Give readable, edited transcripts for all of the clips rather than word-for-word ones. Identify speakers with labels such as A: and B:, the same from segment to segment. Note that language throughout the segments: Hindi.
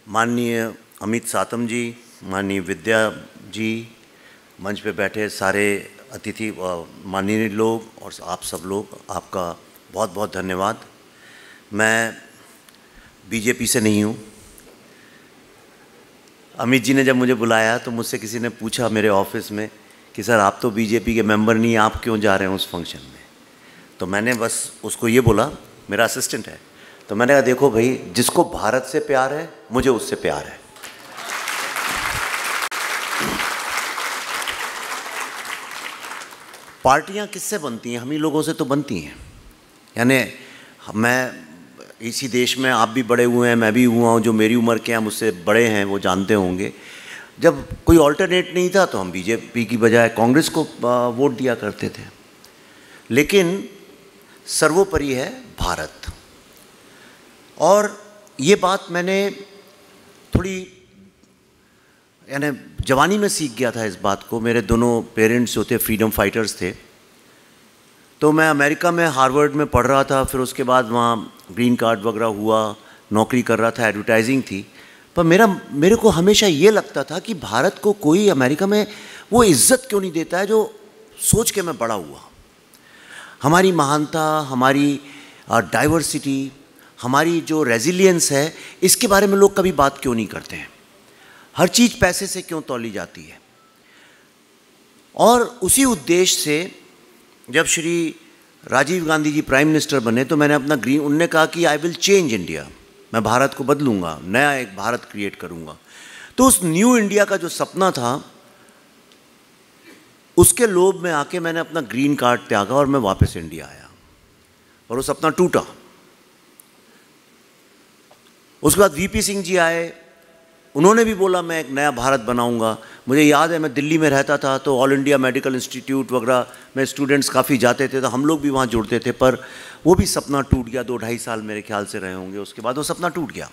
A: माननीय अमित सातम जी, माननीय विद्या जी, मंच पे बैठे सारे अतिथि माननीय लोग और आप सब लोग, आपका बहुत बहुत धन्यवाद। मैं बीजेपी से नहीं हूँ। अमित जी ने जब मुझे बुलाया तो मुझसे किसी ने पूछा मेरे ऑफिस में कि सर आप तो बीजेपी के मेंबर नहीं, आप क्यों जा रहे हैं उस फंक्शन में। तो मैंने बस उसको ये बोला, मेरा असिस्टेंट है, तो मैंने कहा देखो भाई, जिसको भारत से प्यार है मुझे उससे प्यार है। पार्टियां किससे बनती हैं? हम ही लोगों से तो बनती हैं। यानी मैं इसी देश में, आप भी बड़े हुए हैं, मैं भी हुआ हूँ, जो मेरी उम्र के हैं मुझसे बड़े हैं वो जानते होंगे, जब कोई ऑल्टरनेट नहीं था तो हम बीजेपी की बजाय कांग्रेस को वोट दिया करते थे। लेकिन सर्वोपरि है भारत। और ये बात मैंने थोड़ी यानी जवानी में सीख गया था इस बात को। मेरे दोनों पेरेंट्स जो थे फ्रीडम फाइटर्स थे, तो मैं अमेरिका में हार्वर्ड में पढ़ रहा था, फिर उसके बाद वहाँ ग्रीन कार्ड वगैरह हुआ, नौकरी कर रहा था, एडवर्टाइजिंग थी। पर मेरे को हमेशा ये लगता था कि भारत को कोई अमेरिका में वो इज़्ज़त क्यों नहीं देता है जो सोच के मैं बड़ा हुआ। हमारी महानता, हमारी डाइवर्सिटी, हमारी जो रेजिलियंस है, इसके बारे में लोग कभी बात क्यों नहीं करते हैं? हर चीज़ पैसे से क्यों तौली जाती है? और उसी उद्देश्य से जब श्री राजीव गांधी जी प्राइम मिनिस्टर बने तो मैंने अपना उनने कहा कि आई विल चेंज इंडिया, मैं भारत को बदलूंगा, नया एक भारत क्रिएट करूंगा। तो उस न्यू इंडिया का जो सपना था, उसके लोभ में आके मैंने अपना ग्रीन कार्ड त्यागा और मैं वापस इंडिया आया, और वो सपना टूटा। उसके बाद वीपी सिंह जी आए, उन्होंने भी बोला मैं एक नया भारत बनाऊंगा। मुझे याद है मैं दिल्ली में रहता था तो ऑल इंडिया मेडिकल इंस्टीट्यूट वगैरह में स्टूडेंट्स काफ़ी जाते थे, तो हम लोग भी वहाँ जुड़ते थे, पर वो भी सपना टूट गया। 2-2.5 साल मेरे ख्याल से रहे होंगे, उसके बाद वो सपना टूट गया।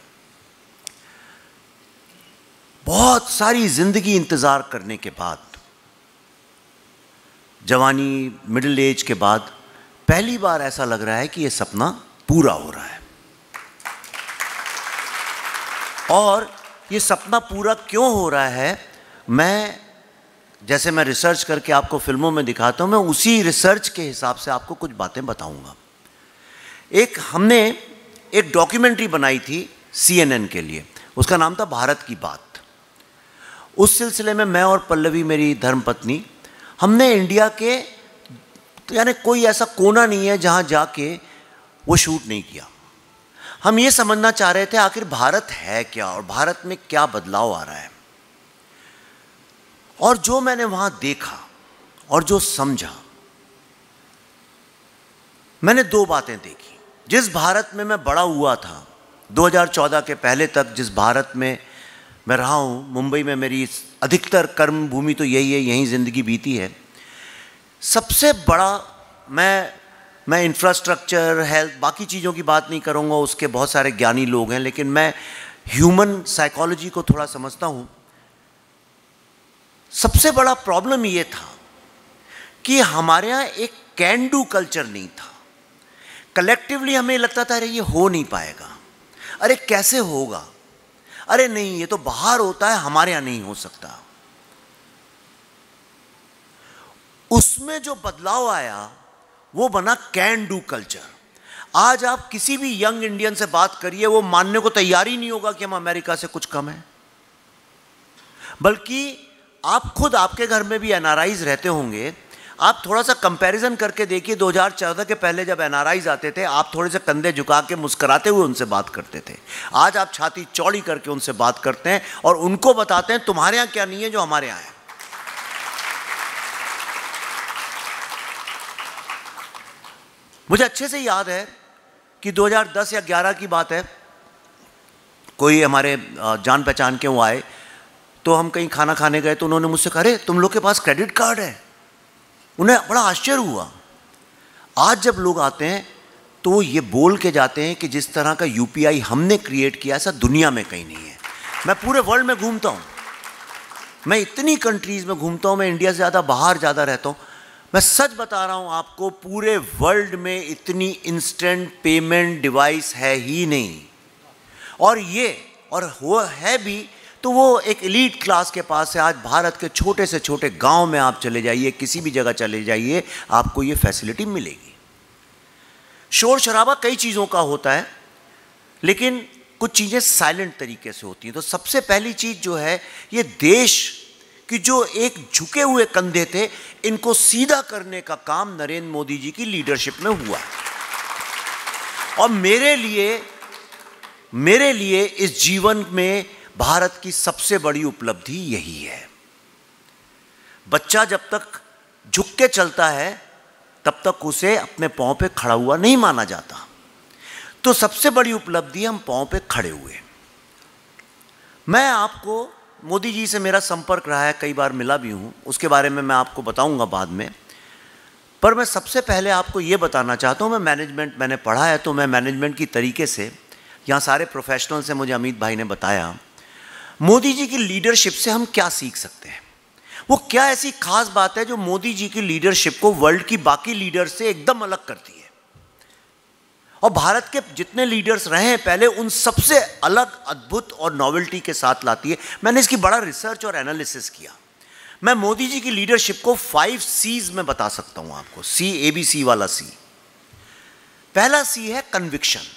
A: बहुत सारी जिंदगी इंतज़ार करने के बाद, जवानी, मिडिल एज के बाद पहली बार ऐसा लग रहा है कि ये सपना पूरा हो रहा है। और ये सपना पूरा क्यों हो रहा है, जैसे मैं रिसर्च करके आपको फिल्मों में दिखाता हूँ, मैं उसी रिसर्च के हिसाब से आपको कुछ बातें बताऊंगा। हमने एक डॉक्यूमेंट्री बनाई थी CNN के लिए, उसका नाम था भारत की बात। उस सिलसिले में मैं और पल्लवी, मेरी धर्मपत्नी, हमने इंडिया के यानी कोई ऐसा कोना नहीं है जहाँ जाके वो शूट नहीं किया। हम ये समझना चाह रहे थे आखिर भारत है क्या और भारत में क्या बदलाव आ रहा है। और जो मैंने वहां देखा और जो समझा, मैंने 2 बातें देखी। जिस भारत में मैं बड़ा हुआ था 2014 के पहले तक, जिस भारत में मैं रहा हूं, मुंबई में मेरी अधिकतर कर्म भूमि तो यही है, यहीं जिंदगी बीती है। सबसे बड़ा मैं इंफ्रास्ट्रक्चर, हेल्थ, बाकी चीज़ों की बात नहीं करूँगा, उसके बहुत सारे ज्ञानी लोग हैं, लेकिन मैं ह्यूमन साइकोलॉजी को थोड़ा समझता हूँ। सबसे बड़ा प्रॉब्लम ये था कि हमारे यहाँ एक कैन डू कल्चर नहीं था। कलेक्टिवली हमें लगता था अरे ये हो नहीं पाएगा, अरे कैसे होगा, अरे नहीं ये तो बाहर होता है, हमारे यहाँ नहीं हो सकता। उसमें जो बदलाव आया वो बना कैन डू कल्चर। आज आप किसी भी यंग इंडियन से बात करिए, वो मानने को तैयार ही नहीं होगा कि हम अमेरिका से कुछ कम हैं। बल्कि आप खुद, आपके घर में भी NRIs रहते होंगे, आप थोड़ा सा कंपैरिजन करके देखिए। 2014 के पहले जब NRIs आते थे, आप थोड़े से कंधे झुका के मुस्कुराते हुए उनसे बात करते थे। आज आप छाती चौड़ी करके उनसे बात करते हैं और उनको बताते हैं तुम्हारे यहाँ क्या नहीं है जो हमारे यहाँ है। मुझे अच्छे से याद है कि 2010 या 11 की बात है, कोई हमारे जान पहचान के वो आए, तो हम कहीं खाना खाने गए तो उन्होंने मुझसे कहा अरे तुम लोग के पास क्रेडिट कार्ड है। उन्हें बड़ा आश्चर्य हुआ। आज जब लोग आते हैं तो वो ये बोल के जाते हैं कि जिस तरह का UPI हमने क्रिएट किया ऐसा दुनिया में कहीं नहीं है। मैं पूरे वर्ल्ड में घूमता हूँ, मैं इतनी कंट्रीज़ में घूमता हूँ, मैं इंडिया से ज़्यादा बाहर ज़्यादा रहता हूँ। मैं सच बता रहा हूँ आपको, पूरे वर्ल्ड में इतनी इंस्टेंट पेमेंट डिवाइस है ही नहीं। और ये और वो है भी तो वो एक एलीट क्लास के पास है। आज भारत के छोटे से छोटे गांव में आप चले जाइए, किसी भी जगह चले जाइए, आपको ये फैसिलिटी मिलेगी। शोर शराबा कई चीज़ों का होता है, लेकिन कुछ चीज़ें साइलेंट तरीके से होती हैं। तो सबसे पहली चीज़ जो है, ये देश कि जो एक झुके हुए कंधे थे, इनको सीधा करने का काम नरेंद्र मोदी जी की लीडरशिप में हुआ। और मेरे लिए इस जीवन में भारत की सबसे बड़ी उपलब्धि यही है। बच्चा जब तक झुक के चलता है, तब तक उसे अपने पांव पे खड़ा हुआ नहीं माना जाता। तो सबसे बड़ी उपलब्धि हम पांव पे खड़े हुए। मैं आपको, मोदी जी से मेरा संपर्क रहा है, कई बार मिला भी हूँ, उसके बारे में मैं आपको बताऊँगा बाद में। पर मैं सबसे पहले आपको ये बताना चाहता हूँ, मैंने पढ़ा है, तो मैं मैनेजमेंट की तरीके से, यहाँ सारे प्रोफेशनल से मुझे अमित भाई ने बताया, मोदी जी की लीडरशिप से हम क्या सीख सकते हैं। वो क्या ऐसी खास बात है जो मोदी जी की लीडरशिप को वर्ल्ड की बाकी लीडर से एकदम अलग करती है। और भारत के जितने लीडर्स रहे हैं पहले, उन सबसे अलग, अद्भुत और नॉवेल्टी के साथ लाती है। मैंने इसकी बड़ा रिसर्च और एनालिसिस किया। मैं मोदी जी की लीडरशिप को 5 C's में बता सकता हूं आपको। ABC वाला C। पहला C है कन्विक्शन।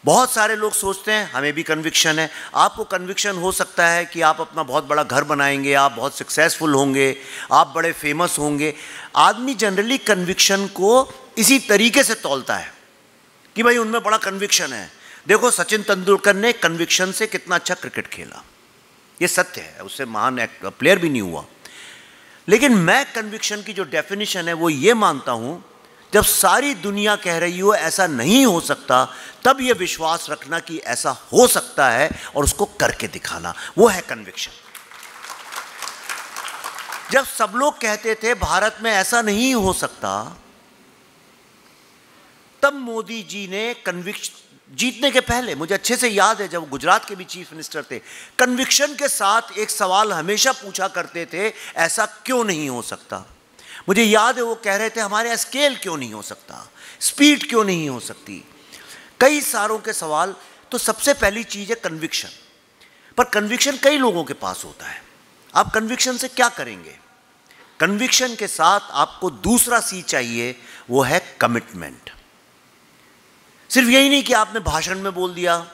A: बहुत सारे लोग सोचते हैं हमें भी कन्विक्शन है। आपको कन्विक्शन हो सकता है कि आप अपना बहुत बड़ा घर बनाएंगे, आप बहुत सक्सेसफुल होंगे, आप बड़े फेमस होंगे। आदमी जनरली कन्विक्शन को इसी तरीके से तौलता है कि भाई उनमें बड़ा कन्विक्शन है। देखो सचिन तेंदुलकर ने कन्विक्शन से कितना अच्छा क्रिकेट खेला, ये सत्य है, उससे महान प्लेयर भी नहीं हुआ। लेकिन मैं कन्विक्शन की जो डेफिनेशन है वो ये मानता हूं, जब सारी दुनिया कह रही हो ऐसा नहीं हो सकता, तब ये विश्वास रखना कि ऐसा हो सकता है और उसको करके दिखाना, वो है कन्विक्शन। जब सब लोग कहते थे भारत में ऐसा नहीं हो सकता, तब मोदी जी ने कन्विक्शन, जीतने के पहले मुझे अच्छे से याद है जब गुजरात के भी चीफ मिनिस्टर थे, कन्विक्शन के साथ एक सवाल हमेशा पूछा करते थे, ऐसा क्यों नहीं हो सकता। मुझे याद है वो कह रहे थे हमारे स्केल क्यों नहीं हो सकता, स्पीड क्यों नहीं हो सकती, कई सारों के सवाल। तो सबसे पहली चीज है कन्विक्शन। पर कन्विक्शन कई लोगों के पास होता है। आप कन्विक्शन से क्या करेंगे? कन्विक्शन के साथ आपको दूसरा सी चाहिए, वो है कमिटमेंट। सिर्फ यही नहीं कि आपने भाषण में बोल दिया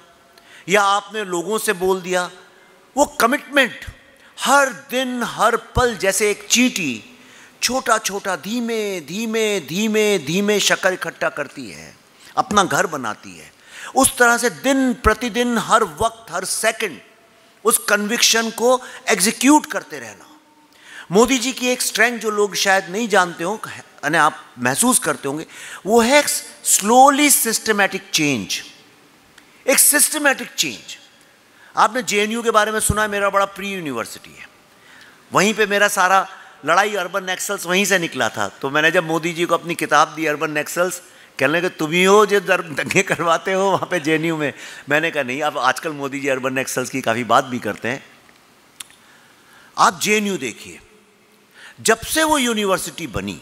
A: या आपने लोगों से बोल दिया, वो कमिटमेंट हर दिन हर पल जैसे एक चींटी छोटा छोटा धीमे धीमे धीमे धीमे शक्कर इकट्ठा करती है, अपना घर बनाती है, उस तरह से दिन प्रतिदिन हर वक्त हर सेकंड उस कन्विक्शन को एग्जीक्यूट करते रहना। मोदी जी की एक स्ट्रेंथ जो लोग शायद नहीं जानते हो, यानी आप महसूस करते होंगे, वो है स्लोली सिस्टमैटिक चेंज। एक सिस्टमैटिक चेंज। आपने जेएनयू के बारे में सुना है, मेरा बड़ा प्री यूनिवर्सिटी है, वहीं पे मेरा सारा लड़ाई अर्बन नक्सल्स वहीं से निकला था। तो मैंने जब मोदी जी को अपनी किताब दी अर्बन नक्सल्स, कहने लगे तुम ही हो जो दंगे करवाते हो वहाँ पे जेएनयू में। मैंने कहा नहीं, अब आजकल मोदी जी अर्बन नक्सल्स की काफ़ी बात भी करते हैं। आप जेएनयू देखिए, जब से वो यूनिवर्सिटी बनी,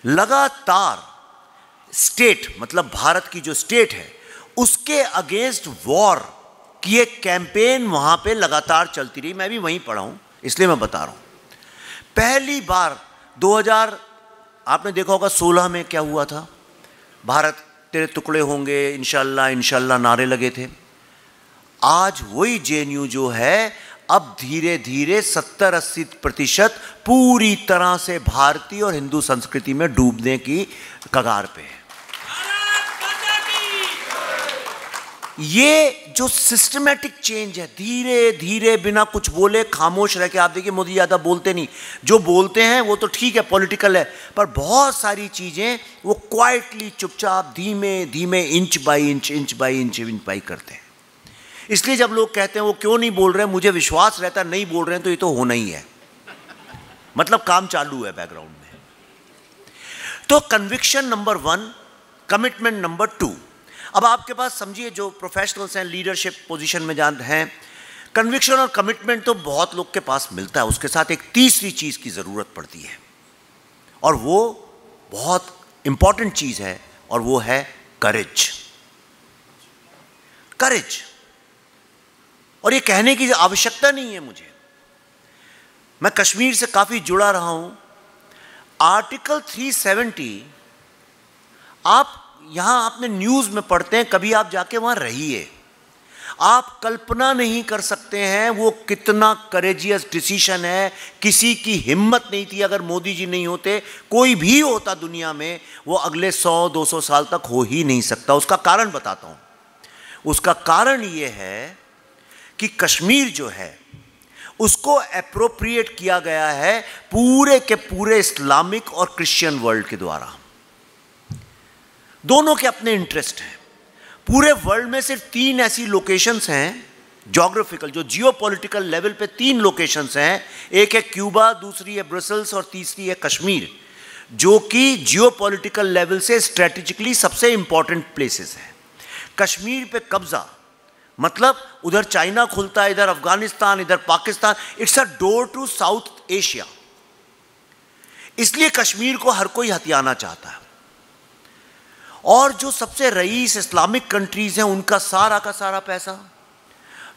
A: लगातार स्टेट, मतलब भारत की जो स्टेट है, उसके अगेंस्ट वॉर की एक कैंपेन वहां पे लगातार चलती रही। मैं भी वहीं पढ़ा हूं, इसलिए मैं बता रहा हूं। पहली बार 2000 आपने देखा होगा 16 में क्या हुआ था, भारत तेरे टुकड़े होंगे इंशाल्लाह इंशाल्लाह नारे लगे थे। आज वही जेएनयू जो है, अब धीरे धीरे 70-80% पूरी तरह से भारतीय और हिंदू संस्कृति में डूबने की कगार पे है। ये जो सिस्टमैटिक चेंज है, धीरे धीरे बिना कुछ बोले खामोश रह के, आप देखिए मोदी ज़्यादा बोलते नहीं, जो बोलते हैं वो तो ठीक है, पॉलिटिकल है, पर बहुत सारी चीज़ें वो क्वाइटली चुपचाप धीमे धीमे इंच बाई इंच करते हैं। इसलिए जब लोग कहते हैं वो क्यों नहीं बोल रहे हैं, मुझे विश्वास रहता नहीं बोल रहे हैं तो ये तो होना ही है, मतलब काम चालू है बैकग्राउंड में। तो कन्विक्शन नंबर 1, कमिटमेंट नंबर 2। अब आपके पास समझिए जो प्रोफेशनल्स हैं, लीडरशिप पोजीशन में जान हैं, कन्विक्शन और कमिटमेंट तो बहुत लोग के पास मिलता है, उसके साथ एक तीसरी चीज की जरूरत पड़ती है और वो बहुत इंपॉर्टेंट चीज है, और वो है करेज। करेज, और ये कहने की आवश्यकता नहीं है मुझे, मैं कश्मीर से काफी जुड़ा रहा हूं। आर्टिकल 370 आप यहां आपने न्यूज में पढ़ते हैं, कभी आप जाके वहां रहिए, आप कल्पना नहीं कर सकते हैं वो कितना करेजियस डिसीजन है। किसी की हिम्मत नहीं थी, अगर मोदी जी नहीं होते, कोई भी होता दुनिया में, वो अगले 100-200 साल तक हो ही नहीं सकता। उसका कारण बताता हूं। उसका कारण ये है कि कश्मीर जो है उसको एप्रोप्रिएट किया गया है पूरे के पूरे इस्लामिक और क्रिश्चियन वर्ल्ड के द्वारा। दोनों के अपने इंटरेस्ट हैं। पूरे वर्ल्ड में सिर्फ 3 ऐसी लोकेशंस हैं ज्योग्राफिकल, जो जियोपॉलिटिकल लेवल पे 3 लोकेशंस हैं। एक है क्यूबा, दूसरी है ब्रसेल्स और तीसरी है कश्मीर, जो कि जियोपॉलिटिकल लेवल से स्ट्रेटेजिकली सबसे इंपॉर्टेंट प्लेसेस हैं। कश्मीर पे कब्जा मतलब उधर चाइना खुलता है, इधर अफगानिस्तान, इधर Pakistan, it's a door to South Asia. इसलिए कश्मीर को हर कोई हथियाना चाहता है। और जो सबसे रईस इस्लामिक कंट्रीज हैं, उनका सारा का सारा पैसा,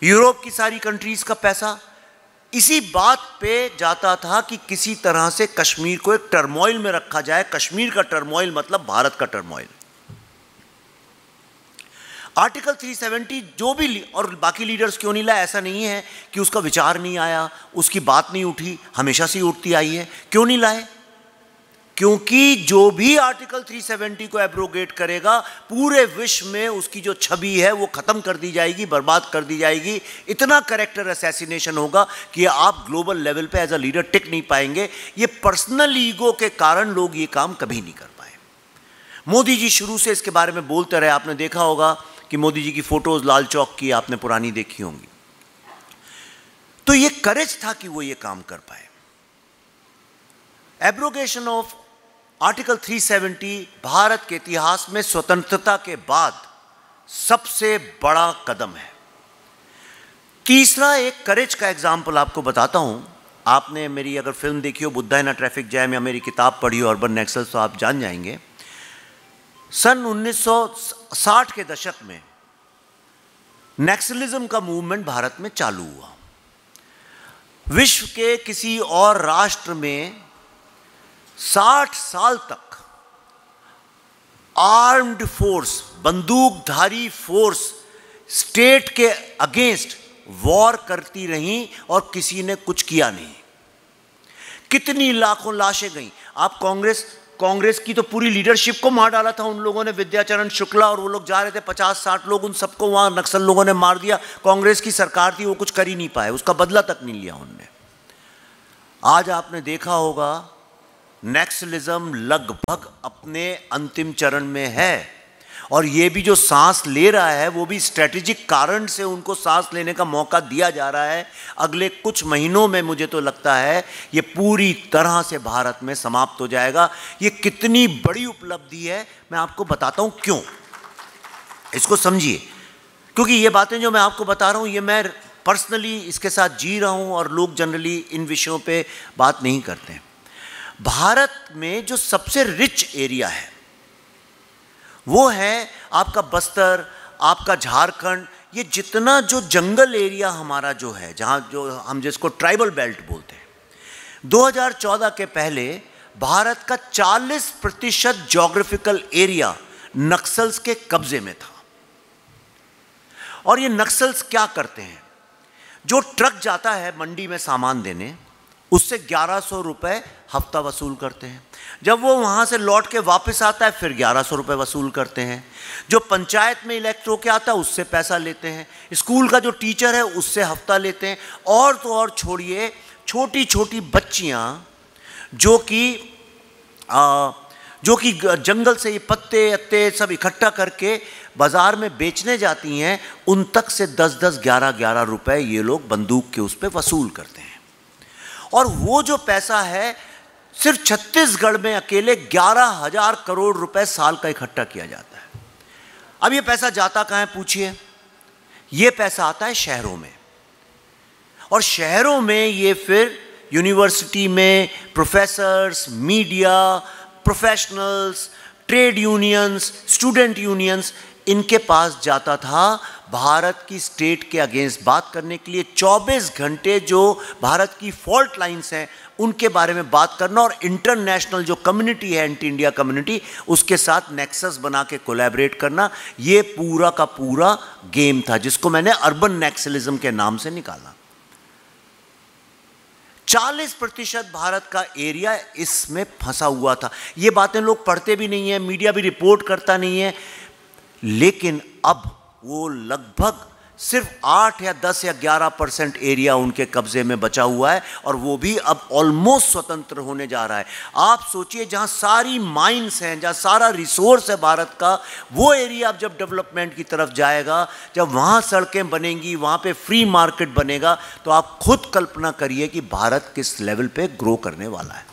A: यूरोप की सारी कंट्रीज का पैसा इसी बात पे जाता था कि किसी तरह से कश्मीर को एक टर्मोइल में रखा जाए। कश्मीर का टर्मोइल मतलब भारत का टर्मोइल। आर्टिकल 370 जो भी, और बाकी लीडर्स क्यों नहीं लाए, ऐसा नहीं है कि उसका विचार नहीं आया, उसकी बात नहीं उठी, हमेशा से उठती आई है। क्यों नहीं लाए? क्योंकि जो भी आर्टिकल 370 को एब्रोगेट करेगा, पूरे विश्व में उसकी जो छवि है वो खत्म कर दी जाएगी, बर्बाद कर दी जाएगी। इतना कैरेक्टर असैसिनेशन होगा कि आप ग्लोबल लेवल पे एज अ लीडर टिक नहीं पाएंगे। ये पर्सनल ईगो के कारण लोग ये काम कभी नहीं कर पाए। मोदी जी शुरू से इसके बारे में बोलते रहे। आपने देखा होगा कि मोदी जी की फोटोज लाल चौक की आपने पुरानी देखी होंगी। तो ये करेज था कि वो ये काम कर पाए। एब्रोगेशन ऑफ आर्टिकल 370 भारत के इतिहास में स्वतंत्रता के बाद सबसे बड़ा कदम है। तीसरा एक करेज का एग्जाम्पल आपको बताता हूं। आपने मेरी अगर फिल्म देखी हो बुद्धा इन अ ट्रैफिक जैम, या मेरी किताब पढ़ी हो अर्बन नेक्सल्स, तो आप जान जाएंगे। सन 1960 के दशक में नक्सलिज्म का मूवमेंट भारत में चालू हुआ। विश्व के किसी और राष्ट्र में 60 साल तक आर्म्ड फोर्स, बंदूकधारी फोर्स स्टेट के अगेंस्ट वॉर करती रही और किसी ने कुछ किया नहीं। कितनी लाखों लाशें गई। आप कांग्रेस की तो पूरी लीडरशिप को मार डाला था उन लोगों ने, विद्याचरण शुक्ला और वो लोग जा रहे थे 50-60 लोग, उन सबको वहां नक्सल लोगों ने मार दिया। कांग्रेस की सरकार थी, वो कुछ कर ही नहीं पाए, उसका बदला तक नहीं लिया उनने। आज आपने देखा होगा नक्सलिज्म लगभग अपने अंतिम चरण में है, और ये भी जो सांस ले रहा है वो भी स्ट्रेटेजिक कारण से उनको सांस लेने का मौका दिया जा रहा है। अगले कुछ महीनों में मुझे तो लगता है ये पूरी तरह से भारत में समाप्त हो जाएगा। ये कितनी बड़ी उपलब्धि है मैं आपको बताता हूं क्यों। इसको समझिए, क्योंकि ये बातें जो मैं आपको बता रहा हूं ये मैं पर्सनली इसके साथ जी रहा हूं, और लोग जनरली इन विषयों पे बात नहीं करते हैं। भारत में जो सबसे रिच एरिया है वो है आपका बस्तर, आपका झारखंड। ये जितना जो जंगल एरिया हमारा जो है, जहाँ जो हम जिसको ट्राइबल बेल्ट बोलते हैं, 2014 के पहले भारत का 40% ज्योग्राफिकल एरिया नक्सल्स के कब्जे में था। और ये नक्सल्स क्या करते हैं? जो ट्रक जाता है मंडी में सामान देने, उससे 1100 रुपये हफ्ता वसूल करते हैं। जब वो वहाँ से लौट के वापस आता है फिर 1100 रुपये वसूल करते हैं। जो पंचायत में इलेक्ट होके आता है उससे पैसा लेते हैं। स्कूल का जो टीचर है उससे हफ्ता लेते हैं। और तो और छोड़िए, छोटी छोटी बच्चियाँ जो कि जंगल से ये पत्ते अत्ते सब इकट्ठा करके बाज़ार में बेचने जाती हैं, उन तक से 10-10, 11-11 रुपये ये लोग बंदूक के उस पर वसूल करते हैं। और वो जो पैसा है सिर्फ छत्तीसगढ़ में अकेले 11,000 करोड़ रुपए साल का इकट्ठा किया जाता है। अब ये पैसा जाता कहाँ है पूछिए? ये पैसा आता है शहरों में, और शहरों में ये फिर यूनिवर्सिटी में professors, media, professionals, trade unions, student unions, इनके पास जाता था भारत की स्टेट के अगेंस्ट बात करने के लिए। 24 घंटे जो भारत की फॉल्ट लाइंस हैं उनके बारे में बात करना, और इंटरनेशनल जो कम्युनिटी है, एंटी इंडिया कम्युनिटी, उसके साथ नेक्सस बना के कोलैबोरेट करना, ये पूरा का पूरा गेम था जिसको मैंने अर्बन नेक्सलिज्म के नाम से निकाला। 40% भारत का एरिया इसमें फंसा हुआ था। ये बातें लोग पढ़ते भी नहीं है, मीडिया भी रिपोर्ट करता नहीं है, लेकिन अब वो लगभग सिर्फ 8 या 10 या 11% एरिया उनके कब्जे में बचा हुआ है, और वो भी अब ऑलमोस्ट स्वतंत्र होने जा रहा है। आप सोचिए, जहां सारी माइंस हैं, जहां सारा रिसोर्स है भारत का, वो एरिया अब जब डेवलपमेंट की तरफ जाएगा, जब वहां सड़कें बनेंगी, वहां पे फ्री मार्केट बनेगा, तो आप खुद कल्पना करिए कि भारत किस लेवल पे ग्रो करने वाला है।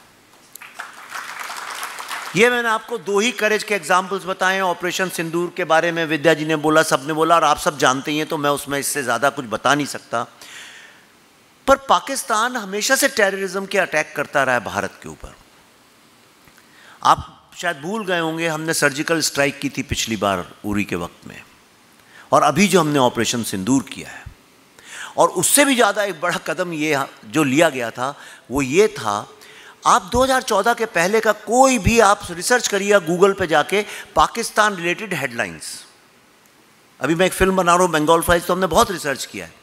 A: ये मैंने आपको 2 ही करेज के एग्जाम्पल्स बताए हैं। ऑपरेशन सिंदूर के बारे में विद्या जी ने बोला, सबने बोला, और आप सब जानते ही हैं, तो मैं उसमें इससे ज़्यादा कुछ बता नहीं सकता। पर पाकिस्तान हमेशा से टेररिज्म के अटैक करता रहा है भारत के ऊपर। आप शायद भूल गए होंगे, हमने सर्जिकल स्ट्राइक की थी पिछली बार उरी के वक्त में, और अभी जो हमने ऑपरेशन सिंदूर किया है, और उससे भी ज़्यादा एक बड़ा कदम ये जो लिया गया था वो ये था, आप 2014 के पहले का कोई भी आप रिसर्च करिए गूगल पे जाके, पाकिस्तान रिलेटेड हेडलाइंस। अभी मैं एक फिल्म बना रहा हूँ बंगाल फाइल्स, तो हमने बहुत रिसर्च किया है,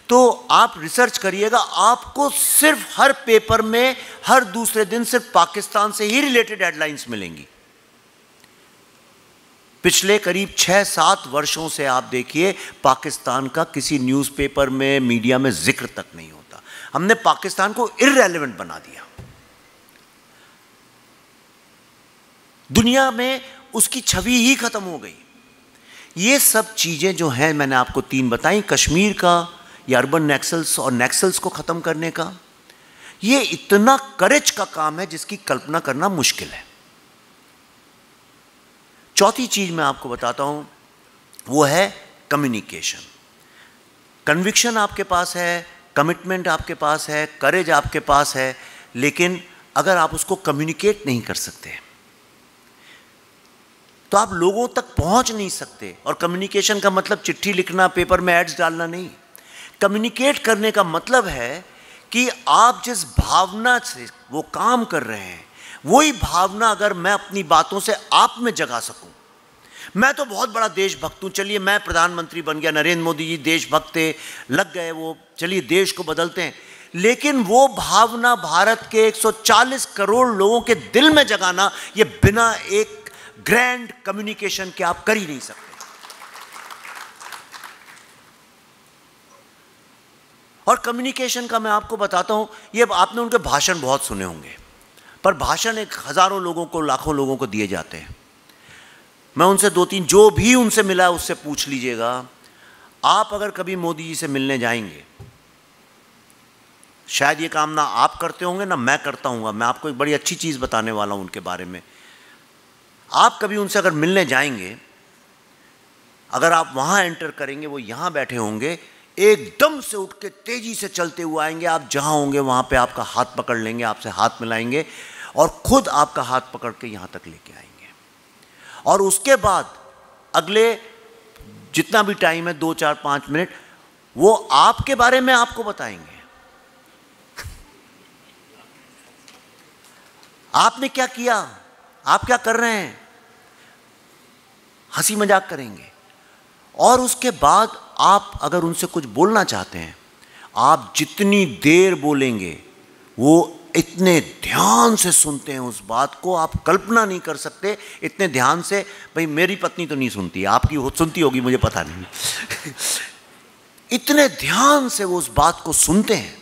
A: तो आप रिसर्च करिएगा, आपको सिर्फ हर पेपर में हर दूसरे दिन सिर्फ पाकिस्तान से ही रिलेटेड हेडलाइंस मिलेंगी। पिछले करीब 6-7 वर्षों से आप देखिए, पाकिस्तान का किसी न्यूज़पेपर में, मीडिया में जिक्र तक नहीं होता। हमने पाकिस्तान को इररेलेवेंट बना दिया। दुनिया में उसकी छवि ही खत्म हो गई। ये सब चीज़ें जो हैं, मैंने आपको 3 बताई, कश्मीर का, या अर्बन नेक्सल्स और नेक्सल्स को ख़त्म करने का, ये इतना करेज का काम है जिसकी कल्पना करना मुश्किल है। चौथी चीज़ मैं आपको बताता हूँ, वो है कम्युनिकेशन। कन्विक्शन आपके पास है, कमिटमेंट आपके पास है, करेज आपके पास है, लेकिन अगर आप उसको कम्युनिकेट नहीं कर सकते तो आप लोगों तक पहुंच नहीं सकते। और कम्युनिकेशन का मतलब चिट्ठी लिखना, पेपर में एड्स डालना नहीं। कम्युनिकेट करने का मतलब है कि आप जिस भावना से वो काम कर रहे हैं, वही भावना अगर मैं अपनी बातों से आप में जगा सकूं। मैं तो बहुत बड़ा देशभक्त हूं, चलिए मैं प्रधानमंत्री बन गया, नरेंद्र मोदी जी देशभक्त थे, लग गए वो, चलिए देश को बदलते हैं, लेकिन वो भावना भारत के 140 करोड़ लोगों के दिल में जगाना, ये बिना एक ग्रैंड कम्युनिकेशन के आप कर ही नहीं सकते। और कम्युनिकेशन का मैं आपको बताता हूं, ये आपने उनके भाषण बहुत सुने होंगे, पर भाषण एक हजारों लोगों को, लाखों लोगों को दिए जाते हैं। मैं उनसे 2-3 जो भी उनसे मिला है उससे पूछ लीजिएगा, आप अगर कभी मोदी जी से मिलने जाएंगे, शायद ये काम ना आप करते होंगे ना मैं करता हूँ। मैं आपको एक बड़ी अच्छी चीज़ बताने वाला हूँ उनके बारे में। आप कभी उनसे अगर मिलने जाएंगे, अगर आप वहाँ एंटर करेंगे, वो यहाँ बैठे होंगे, एकदम से उठ के तेज़ी से चलते हुए आएंगे, आप जहाँ होंगे वहाँ पे आपका हाथ पकड़ लेंगे, आपसे हाथ मिलाएंगे, और खुद आपका हाथ पकड़ के यहाँ तक लेके आएंगे। और उसके बाद अगले जितना भी टाइम है, 2, 4, 5 मिनट, वो आपके बारे में आपको बताएंगे, आपने क्या किया, आप क्या कर रहे हैं, हंसी मजाक करेंगे। और उसके बाद आप अगर उनसे कुछ बोलना चाहते हैं, आप जितनी देर बोलेंगे वो इतने ध्यान से सुनते हैं उस बात को, आप कल्पना नहीं कर सकते इतने ध्यान से। भाई मेरी पत्नी तो नहीं सुनती, आपकी सुनती होगी मुझे पता नहीं इतने ध्यान से वो उस बात को सुनते हैं।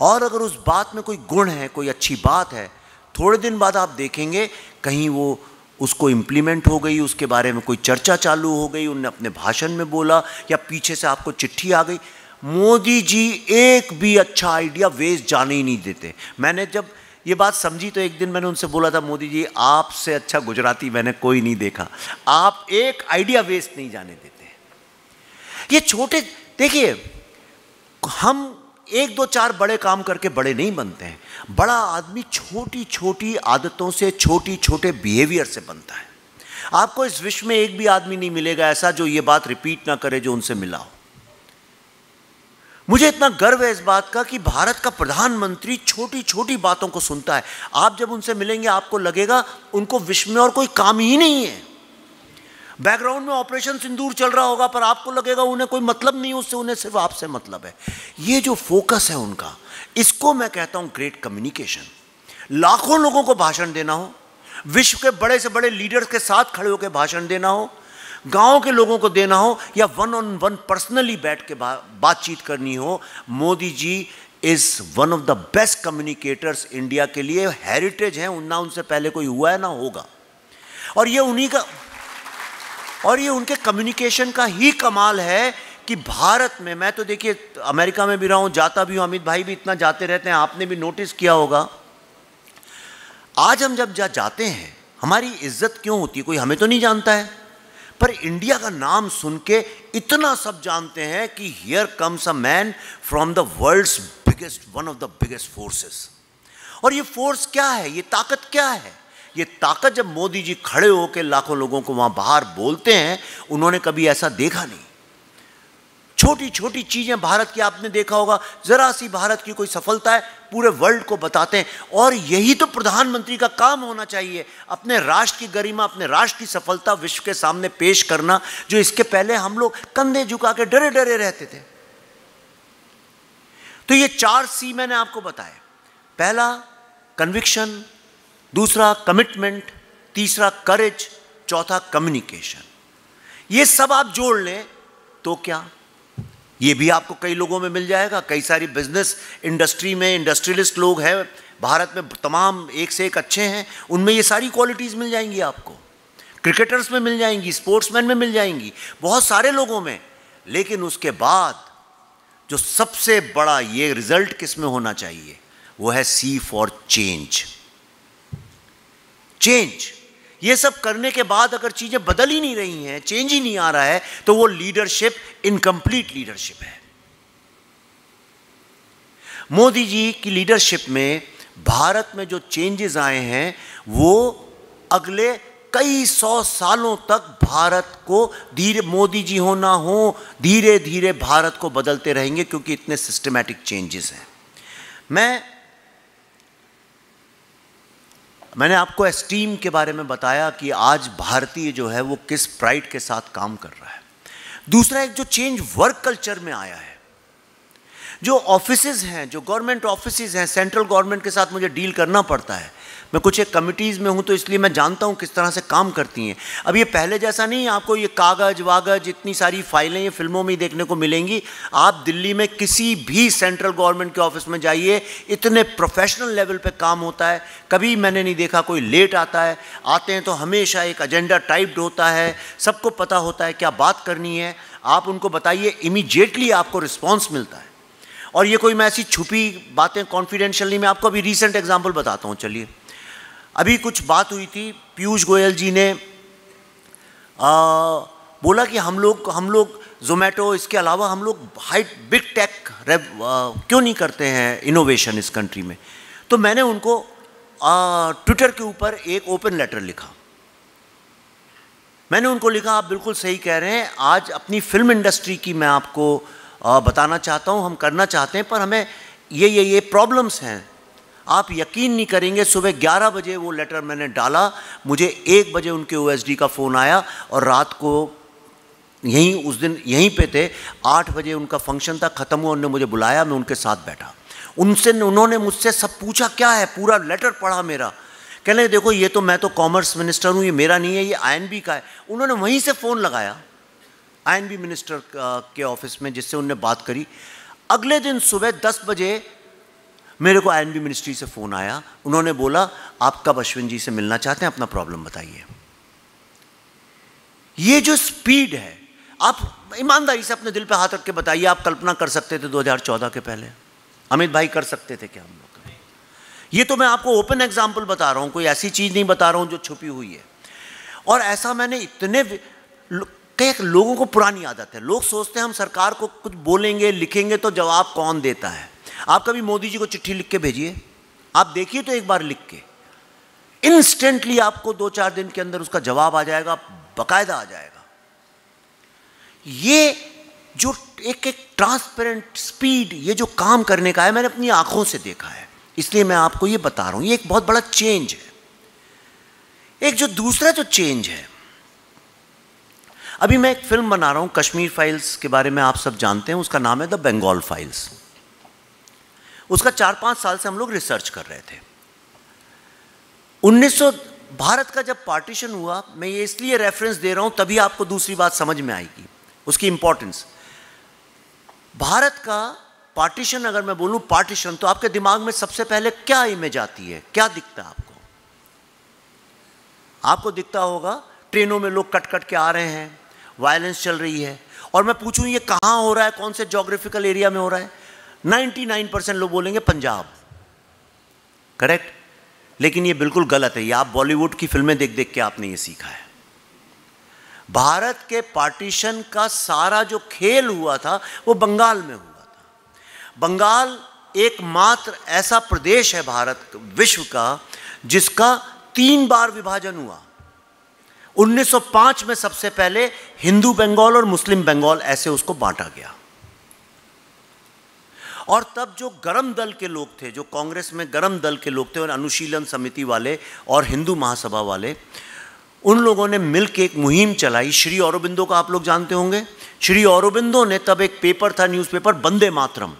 A: और अगर उस बात में कोई गुण है, कोई अच्छी बात है, थोड़े दिन बाद आप देखेंगे कहीं वो उसको इम्प्लीमेंट हो गई, उसके बारे में कोई चर्चा चालू हो गई, उन्होंने अपने भाषण में बोला, या पीछे से आपको चिट्ठी आ गई। मोदी जी एक भी अच्छा आइडिया वेस्ट जाने ही नहीं देते। मैंने जब ये बात समझी तो एक दिन मैंने उनसे बोला था, मोदी जी आपसे अच्छा गुजराती मैंने कोई नहीं देखा, आप एक आइडिया वेस्ट नहीं जाने देते। ये छोटे, देखिए हम 1, 2, 4 बड़े काम करके बड़े नहीं बनते हैं। बड़ा आदमी छोटी छोटी आदतों से, छोटे छोटे बिहेवियर से बनता है। आपको इस विश्व में एक भी आदमी नहीं मिलेगा ऐसा जो ये बात रिपीट ना करे जो उनसे मिला हो। मुझे इतना गर्व है इस बात का कि भारत का प्रधानमंत्री छोटी छोटी बातों को सुनता है। आप जब उनसे मिलेंगे आपको लगेगा उनको विश्व में और कोई काम ही नहीं है। बैकग्राउंड में ऑपरेशन सिंदूर चल रहा होगा पर आपको लगेगा उन्हें कोई मतलब नहीं उससे, उन्हें सिर्फ आपसे मतलब है। ये जो फोकस है उनका, इसको मैं कहता हूं ग्रेट कम्युनिकेशन। लाखों लोगों को भाषण देना हो, विश्व के बड़े से बड़े लीडर्स के साथ खड़े होकर भाषण देना हो, गांव के लोगों को देना हो या वन ऑन वन पर्सनली बैठ के बातचीत करनी हो, Modi ji is one of the best communicators India के लिए। हेरिटेज है, ना उनसे पहले कोई हुआ है ना होगा। और ये उन्हीं का, और ये उनके कम्युनिकेशन का ही कमाल है कि भारत में, मैं तो देखिए अमेरिका में भी रहा हूं, जाता भी हूं, अमित भाई भी इतना जाते रहते हैं, आपने भी नोटिस किया होगा। आज हम जब जाते हैं हमारी इज्जत क्यों होती है? कोई हमें तो नहीं जानता है, पर इंडिया का नाम सुन के इतना सब जानते हैं कि here comes a man from the world's biggest, one of the biggest forces. और ये फोर्स क्या है, ये ताकत क्या है? ये ताकत जब मोदी जी खड़े होकर लाखों लोगों को वहां बाहर बोलते हैं, उन्होंने कभी ऐसा देखा नहीं। छोटी छोटी चीजें भारत की आपने देखा होगा, जरा सी भारत की कोई सफलता है पूरे वर्ल्ड को बताते हैं। और यही तो प्रधानमंत्री का काम होना चाहिए, अपने राष्ट्र की गरिमा, अपने राष्ट्र की सफलता विश्व के सामने पेश करना, जो इसके पहले हम लोग कंधे झुका के डरे डरे रहते थे। तो ये 4 C मैंने आपको बताया। पहला कन्विक्शन, दूसरा कमिटमेंट, तीसरा करेज, चौथा कम्युनिकेशन। ये सब आप जोड़ लें तो क्या, ये भी आपको कई लोगों में मिल जाएगा। कई सारी बिजनेस इंडस्ट्री में इंडस्ट्रियलिस्ट लोग हैं भारत में, तमाम एक से एक अच्छे हैं, उनमें ये सारी क्वालिटीज़ मिल जाएंगी आपको। क्रिकेटर्स में मिल जाएंगी, स्पोर्ट्समैन में मिल जाएंगी, बहुत सारे लोगों में। लेकिन उसके बाद जो सबसे बड़ा ये रिजल्ट किस में होना चाहिए, वो है C फॉर चेंज। चेंज। ये सब करने के बाद अगर चीजें बदल ही नहीं रही हैं, चेंज ही नहीं आ रहा है, तो वो लीडरशिप इनकम्प्लीट लीडरशिप है। मोदी जी की लीडरशिप में भारत में जो चेंजेस आए हैं वो अगले कई 100 सालों तक भारत को, धीरे मोदी जी हो ना हो, धीरे धीरे भारत को बदलते रहेंगे, क्योंकि इतने सिस्टमैटिक चेंजेस हैं। मैंने आपको एस्टीम के बारे में बताया कि आज भारतीय जो है वो किस प्राइड के साथ काम कर रहा है। दूसरा एक जो चेंज वर्क कल्चर में आया है, जो ऑफिसेज हैं, जो गवर्नमेंट ऑफिसेज हैं, सेंट्रल गवर्नमेंट के साथ मुझे डील करना पड़ता है। मैं कुछ एक कमिटीज़ में हूँ तो इसलिए मैं जानता हूँ किस तरह से काम करती हैं। अब ये पहले जैसा नहीं, आपको ये कागज वागज इतनी सारी फाइलें ये फिल्मों में ही देखने को मिलेंगी। आप दिल्ली में किसी भी सेंट्रल गवर्नमेंट के ऑफिस में जाइए, इतने प्रोफेशनल लेवल पे काम होता है। कभी मैंने नहीं देखा कोई लेट आता है। आते हैं तो हमेशा एक एजेंडा टाइप्ड होता है, सबको पता होता है क्या बात करनी है। आप उनको बताइए, इमीडिएटली आपको रिस्पॉन्स मिलता है। और ये कोई मैं ऐसी छुपी बातें कॉन्फिडेंशियल नहीं, मैं आपको अभी रिसेंट एग्जाम्पल बताता हूँ। चलिए, अभी कुछ बात हुई थी, पीयूष गोयल जी ने बोला कि हम लोग जोमेटो, इसके अलावा हम लोग बिग टेक क्यों नहीं करते हैं इनोवेशन इस कंट्री में। तो मैंने उनको ट्विटर के ऊपर एक ओपन लेटर लिखा। मैंने उनको लिखा, आप बिल्कुल सही कह रहे हैं, आज अपनी फिल्म इंडस्ट्री की मैं आपको बताना चाहता हूं, हम करना चाहते हैं, पर हमें ये प्रॉब्लम्स हैं। आप यकीन नहीं करेंगे, सुबह 11 बजे वो लेटर मैंने डाला, मुझे 1 बजे उनके OSD का फ़ोन आया और रात को उस दिन यहीं पे थे। 8 बजे उनका फंक्शन था, ख़त्म हुआ, उन्होंने मुझे बुलाया, मैं उनके साथ बैठा। उन्होंने मुझसे सब पूछा, क्या है, पूरा लेटर पढ़ा मेरा। कहने देखो, ये तो मैं तो कॉमर्स मिनिस्टर हूँ, ये मेरा नहीं है, ये INB का है। उन्होंने वहीं से फ़ोन लगाया INB मिनिस्टर के ऑफिस में, जिससे उन्होंने बात करी। अगले दिन सुबह 10 बजे मेरे को INB मिनिस्ट्री से फ़ोन आया। उन्होंने बोला, आप कब अश्विन जी से मिलना चाहते हैं, अपना प्रॉब्लम बताइए। ये जो स्पीड है, आप ईमानदारी से अपने दिल पे हाथ रख के बताइए, आप कल्पना कर सकते थे 2014 के पहले? अमित भाई कर सकते थे क्या हम लोग? ये तो मैं आपको ओपन एग्जाम्पल बता रहा हूँ, कोई ऐसी चीज़ नहीं बता रहा हूँ जो छुपी हुई है। और ऐसा मैंने इतने कई लोगों को पुरानी आदत है, लोग सोचते हैं हम सरकार को कुछ बोलेंगे लिखेंगे तो जवाब कौन देता है। आप कभी मोदी जी को चिट्ठी लिख के भेजिए, आप देखिए तो एक बार लिख के, इंस्टेंटली आपको 2-4 दिन के अंदर उसका जवाब आ जाएगा, बाकायदा आ जाएगा। ये जो एक ट्रांसपेरेंट स्पीड, ये जो काम करने का है, मैंने अपनी आंखों से देखा है, इसलिए मैं आपको ये बता रहा हूं। ये एक बहुत बड़ा चेंज है। एक जो दूसरा जो चेंज है, अभी मैं एक फिल्म बना रहा हूं कश्मीर फाइल्स के बारे में, आप सब जानते हैं, उसका नाम है द बंगाल फाइल्स। उसका 4-5 साल से हम लोग रिसर्च कर रहे थे। 1900 भारत का जब पार्टीशन हुआ, मैं ये इसलिए रेफरेंस दे रहा हूं तभी आपको दूसरी बात समझ में आएगी, उसकी इंपॉर्टेंस। भारत का पार्टीशन, अगर मैं बोलूं पार्टीशन, तो आपके दिमाग में सबसे पहले क्या इमेज आती है, क्या दिखता है आपको? आपको दिखता होगा ट्रेनों में लोग कट कट के आ रहे हैं, वायलेंस चल रही है। और मैं पूछूं ये कहां हो रहा है, कौन से ज्योग्राफिकल एरिया में हो रहा है? 99% लोग बोलेंगे पंजाब। करेक्ट? लेकिन ये बिल्कुल गलत है। ये आप बॉलीवुड की फिल्में देख देख के आपने ये सीखा है। भारत के पार्टीशन का सारा जो खेल हुआ था वो बंगाल में हुआ था। बंगाल एकमात्र ऐसा प्रदेश है भारत विश्व का जिसका 3 बार विभाजन हुआ। 1905 में सबसे पहले हिंदू बंगाल और मुस्लिम बंगाल ऐसे उसको बांटा गया। और तब जो गरम दल के लोग थे, जो कांग्रेस में गरम दल के लोग थे, और अनुशीलन समिति वाले और हिंदू महासभा वाले, उन लोगों ने मिलकर एक मुहिम चलाई। श्री औरोबिंदो का आप लोग जानते होंगे। श्री औरोबिंदो ने तब एक पेपर था, न्यूज़पेपर वंदे मातरम,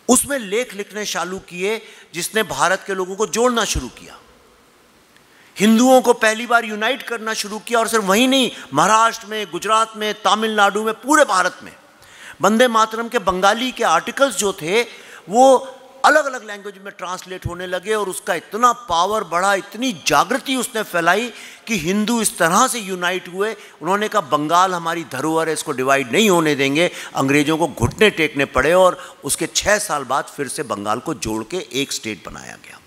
A: उसमें लेख लिखने चालू किए जिसने भारत के लोगों को जोड़ना शुरू किया, हिंदुओं को पहली बार यूनाइट करना शुरू किया। और सिर्फ वहीं नहीं, महाराष्ट्र में, गुजरात में, तमिलनाडु में, पूरे भारत में वंदे मातरम के बंगाली के आर्टिकल्स जो थे वो अलग अलग लैंग्वेज में ट्रांसलेट होने लगे। और उसका इतना पावर बढ़ा, इतनी जागृति उसने फैलाई कि हिंदू इस तरह से यूनाइट हुए। उन्होंने कहा बंगाल हमारी धरोहर है, इसको डिवाइड नहीं होने देंगे। अंग्रेजों को घुटने टेकने पड़े और उसके 6 साल बाद फिर से बंगाल को जोड़ के एक स्टेट बनाया गया।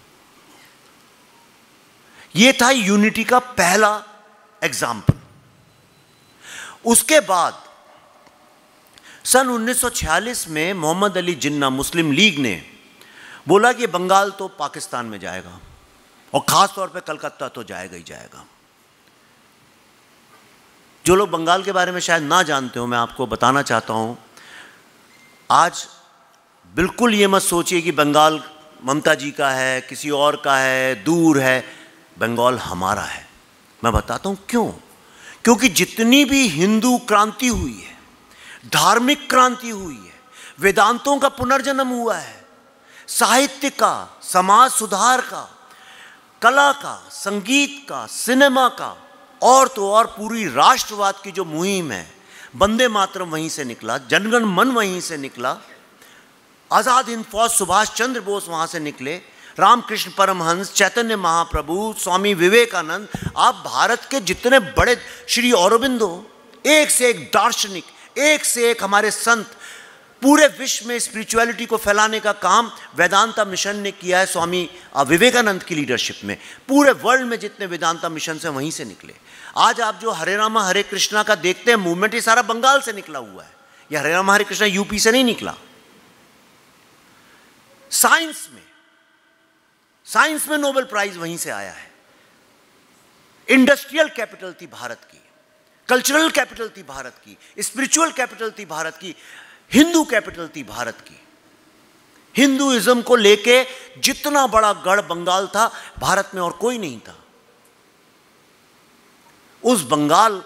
A: ये था यूनिटी का पहला एग्जाम्पल। उसके बाद सन 1946 में मोहम्मद अली जिन्ना, मुस्लिम लीग ने बोला कि बंगाल तो पाकिस्तान में जाएगा और ख़ास तौर पे कलकत्ता तो जाएगा ही जाएगा। जो लोग बंगाल के बारे में शायद ना जानते हो, मैं आपको बताना चाहता हूँ, आज बिल्कुल ये मत सोचिए कि बंगाल ममता जी का है, किसी और का है, दूर है। बंगाल हमारा है। मैं बताता हूँ क्यों। क्योंकि जितनी भी हिंदू क्रांति हुई है, धार्मिक क्रांति हुई है, वेदांतों का पुनर्जन्म हुआ है, साहित्य का, समाज सुधार का, कला का, संगीत का, सिनेमा का, और तो और पूरी राष्ट्रवाद की जो मुहिम है, वंदे मातरम वहीं से निकला, जनगण मन वहीं से निकला, आज़ाद हिंद फौज सुभाष चंद्र बोस वहाँ से निकले, रामकृष्ण परमहंस, चैतन्य महाप्रभु, स्वामी विवेकानंद। आप भारत के जितने बड़े, श्री औरोबिंदो, एक से एक दार्शनिक, एक से एक हमारे संत, पूरे विश्व में स्पिरिचुअलिटी को फैलाने का काम वेदांता मिशन ने किया है स्वामी विवेकानंद की लीडरशिप में। पूरे वर्ल्ड में जितने वेदांता मिशन से वहीं से निकले। आज आप जो हरे रामा हरे कृष्णा का देखते हैं मूवमेंट, ये सारा बंगाल से निकला हुआ है। ये हरे रामा हरे कृष्णा यूपी से नहीं निकला। साइंस में नोबेल प्राइज वहीं से आया है। इंडस्ट्रियल कैपिटल थी भारत की, कल्चरल कैपिटल थी भारत की, स्पिरिचुअल कैपिटल थी भारत की, हिंदू कैपिटल थी भारत की। हिंदुइज्म को लेके जितना बड़ा गढ़ बंगाल था, भारत में और कोई नहीं था। उस बंगाल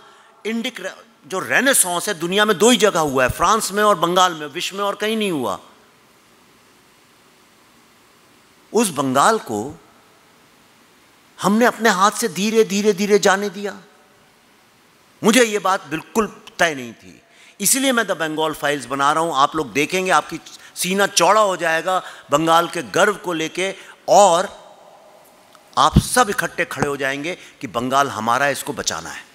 A: इंडिक जो रेनेसांस है, दुनिया में 2 ही जगह हुआ है, फ्रांस में और बंगाल में, विश्व में और कहीं नहीं हुआ। उस बंगाल को हमने अपने हाथ से धीरे धीरे धीरे जाने दिया। मुझे ये बात बिल्कुल तय नहीं थी, इसलिए मैं द बंगाल फाइल्स बना रहा हूं। आप लोग देखेंगे, आपकी सीना चौड़ा हो जाएगा बंगाल के गर्व को लेके, और आप सब इकट्ठे खड़े हो जाएंगे कि बंगाल हमारा है, इसको बचाना है।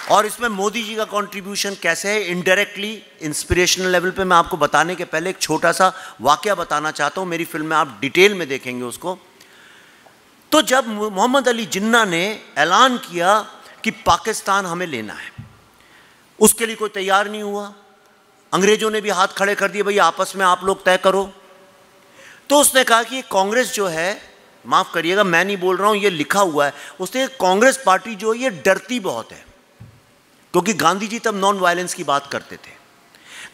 A: और इसमें मोदी जी का कंट्रीब्यूशन कैसे है, इनडायरेक्टली, इंस्पिरेशनल लेवल पे, मैं आपको बताने के पहले एक छोटा सा वाकया बताना चाहता हूं। मेरी फिल्म में आप डिटेल में देखेंगे उसको। तो जब मोहम्मद अली जिन्ना ने ऐलान किया कि पाकिस्तान हमें लेना है, उसके लिए कोई तैयार नहीं हुआ। अंग्रेजों ने भी हाथ खड़े कर दिए, भाई आपस में आप लोग तय करो। तो उसने कहा कि कांग्रेस जो है, माफ़ करिएगा मैं नहीं बोल रहा हूँ, ये लिखा हुआ है, उसने कांग्रेस पार्टी जो है ये डरती बहुत है, क्योंकि गांधी जी तब नॉन वायलेंस की बात करते थे।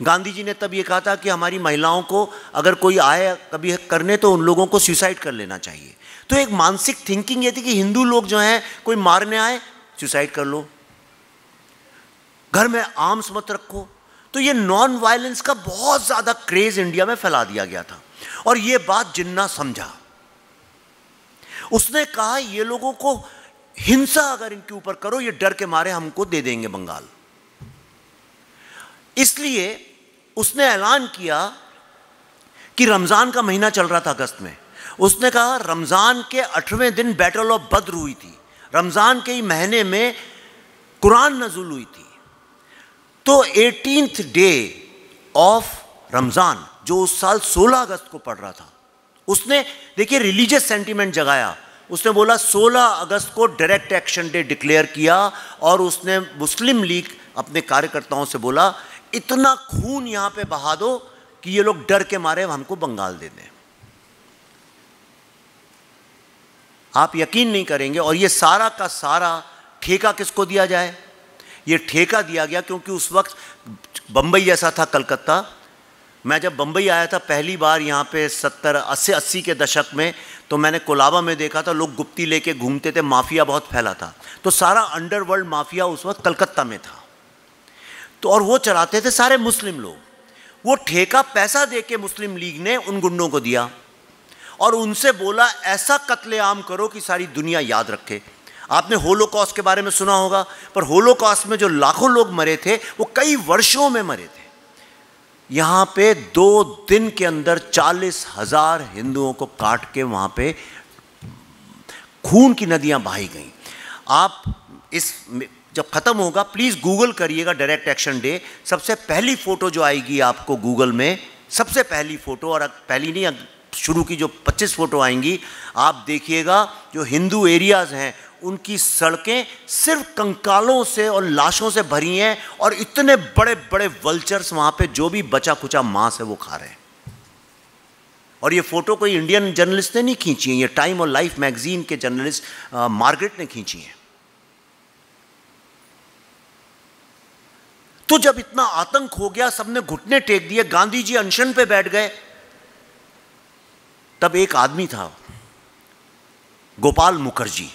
A: गांधी जी ने तब ये कहा था कि हमारी महिलाओं को अगर कोई आए कभी करने तो उन लोगों को सुसाइड कर लेना चाहिए। तो एक मानसिक थिंकिंग ये थी कि हिंदू लोग जो हैं कोई मारने आए सुसाइड कर लो, घर में आर्म्स मत रखो। तो ये नॉन वायलेंस का बहुत ज़्यादा क्रेज इंडिया में फैला दिया गया था। और ये बात जिन्ना समझा, उसने कहा ये लोगों को हिंसा अगर इनके ऊपर करो ये डर के मारे हमको दे देंगे बंगाल। इसलिए उसने ऐलान किया कि रमज़ान का महीना चल रहा था अगस्त में, उसने कहा रमज़ान के 8वें दिन बैटल ऑफ बद्र हुई थी, रमज़ान के ही महीने में कुरान नज़ुल हुई थी। तो 18th डे ऑफ रमज़ान जो उस साल 16 अगस्त को पड़ रहा था, उसने देखिए रिलीजियस सेंटीमेंट जगाया। उसने बोला 16 अगस्त को डायरेक्ट एक्शन डे डिक्लेयर किया और उसने मुस्लिम लीग अपने कार्यकर्ताओं से बोला इतना खून यहां पे बहा दो कि ये लोग डर के मारे हमको बंगाल दे दें। आप यकीन नहीं करेंगे। और ये सारा का सारा ठेका किसको दिया जाए? ये ठेका दिया गया क्योंकि उस वक्त बंबई जैसा था कलकत्ता। मैं जब बंबई आया था पहली बार यहाँ पे 70-80 के दशक में, तो मैंने कोलाबा में देखा था लोग गुप्ती लेके घूमते थे, माफिया बहुत फैला था। तो सारा अंडरवर्ल्ड माफिया उस वक्त कलकत्ता में था। तो और वो चलाते थे सारे मुस्लिम लोग। वो ठेका पैसा दे के मुस्लिम लीग ने उन गुंडों को दिया और उनसे बोला ऐसा कत्लेआम करो कि सारी दुनिया याद रखे। आपने होलोकॉस्ट के बारे में सुना होगा, पर होलोकॉस्ट में जो लाखों लोग मरे थे वो कई वर्षों में मरे थे। यहाँ पे 2 दिन के अंदर 40,000 हिंदुओं को काट के वहाँ पे खून की नदियाँ बहाई गईं। आप इस जब ख़त्म होगा प्लीज़ गूगल करिएगा डायरेक्ट एक्शन डे। सबसे पहली फ़ोटो जो आएगी आपको गूगल में, सबसे पहली फ़ोटो, और पहली नहीं शुरू की जो 25 फ़ोटो आएंगी, आप देखिएगा जो हिंदू एरियाज़ हैं उनकी सड़कें सिर्फ कंकालों से और लाशों से भरी हैं और इतने बड़े बड़े वल्चर्स वहाँ पे जो भी बचा कुचा मांस है वो खा रहे हैं। और ये फ़ोटो कोई इंडियन जर्नलिस्ट ने नहीं खींची है, ये टाइम और लाइफ मैगजीन के जर्नलिस्ट मार्गरेट ने खींची है। तो जब इतना आतंक हो गया, सबने घुटने टेक दिए, गांधी जी अनशन पे बैठ गए, तब एक आदमी था गोपाल मुखर्जी,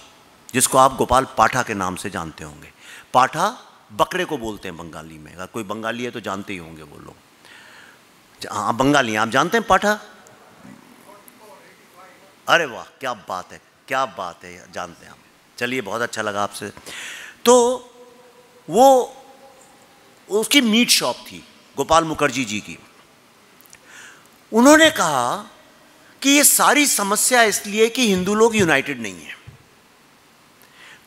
A: जिसको आप गोपाल पाठा के नाम से जानते होंगे। पाठा बकरे को बोलते हैं बंगाली में, अगर कोई बंगाली है तो जानते ही होंगे वो लोग। हाँ बंगाली हैं, आप जानते हैं पाठा? अरे वाह क्या बात है, क्या बात है, जानते हैं हम। चलिए बहुत अच्छा लगा आपसे। तो वो उसकी मीट शॉप थी गोपाल मुखर्जी जी की। उन्होंने कहा कि ये सारी समस्या इसलिए कि हिंदू लोग यूनाइटेड नहीं हैं।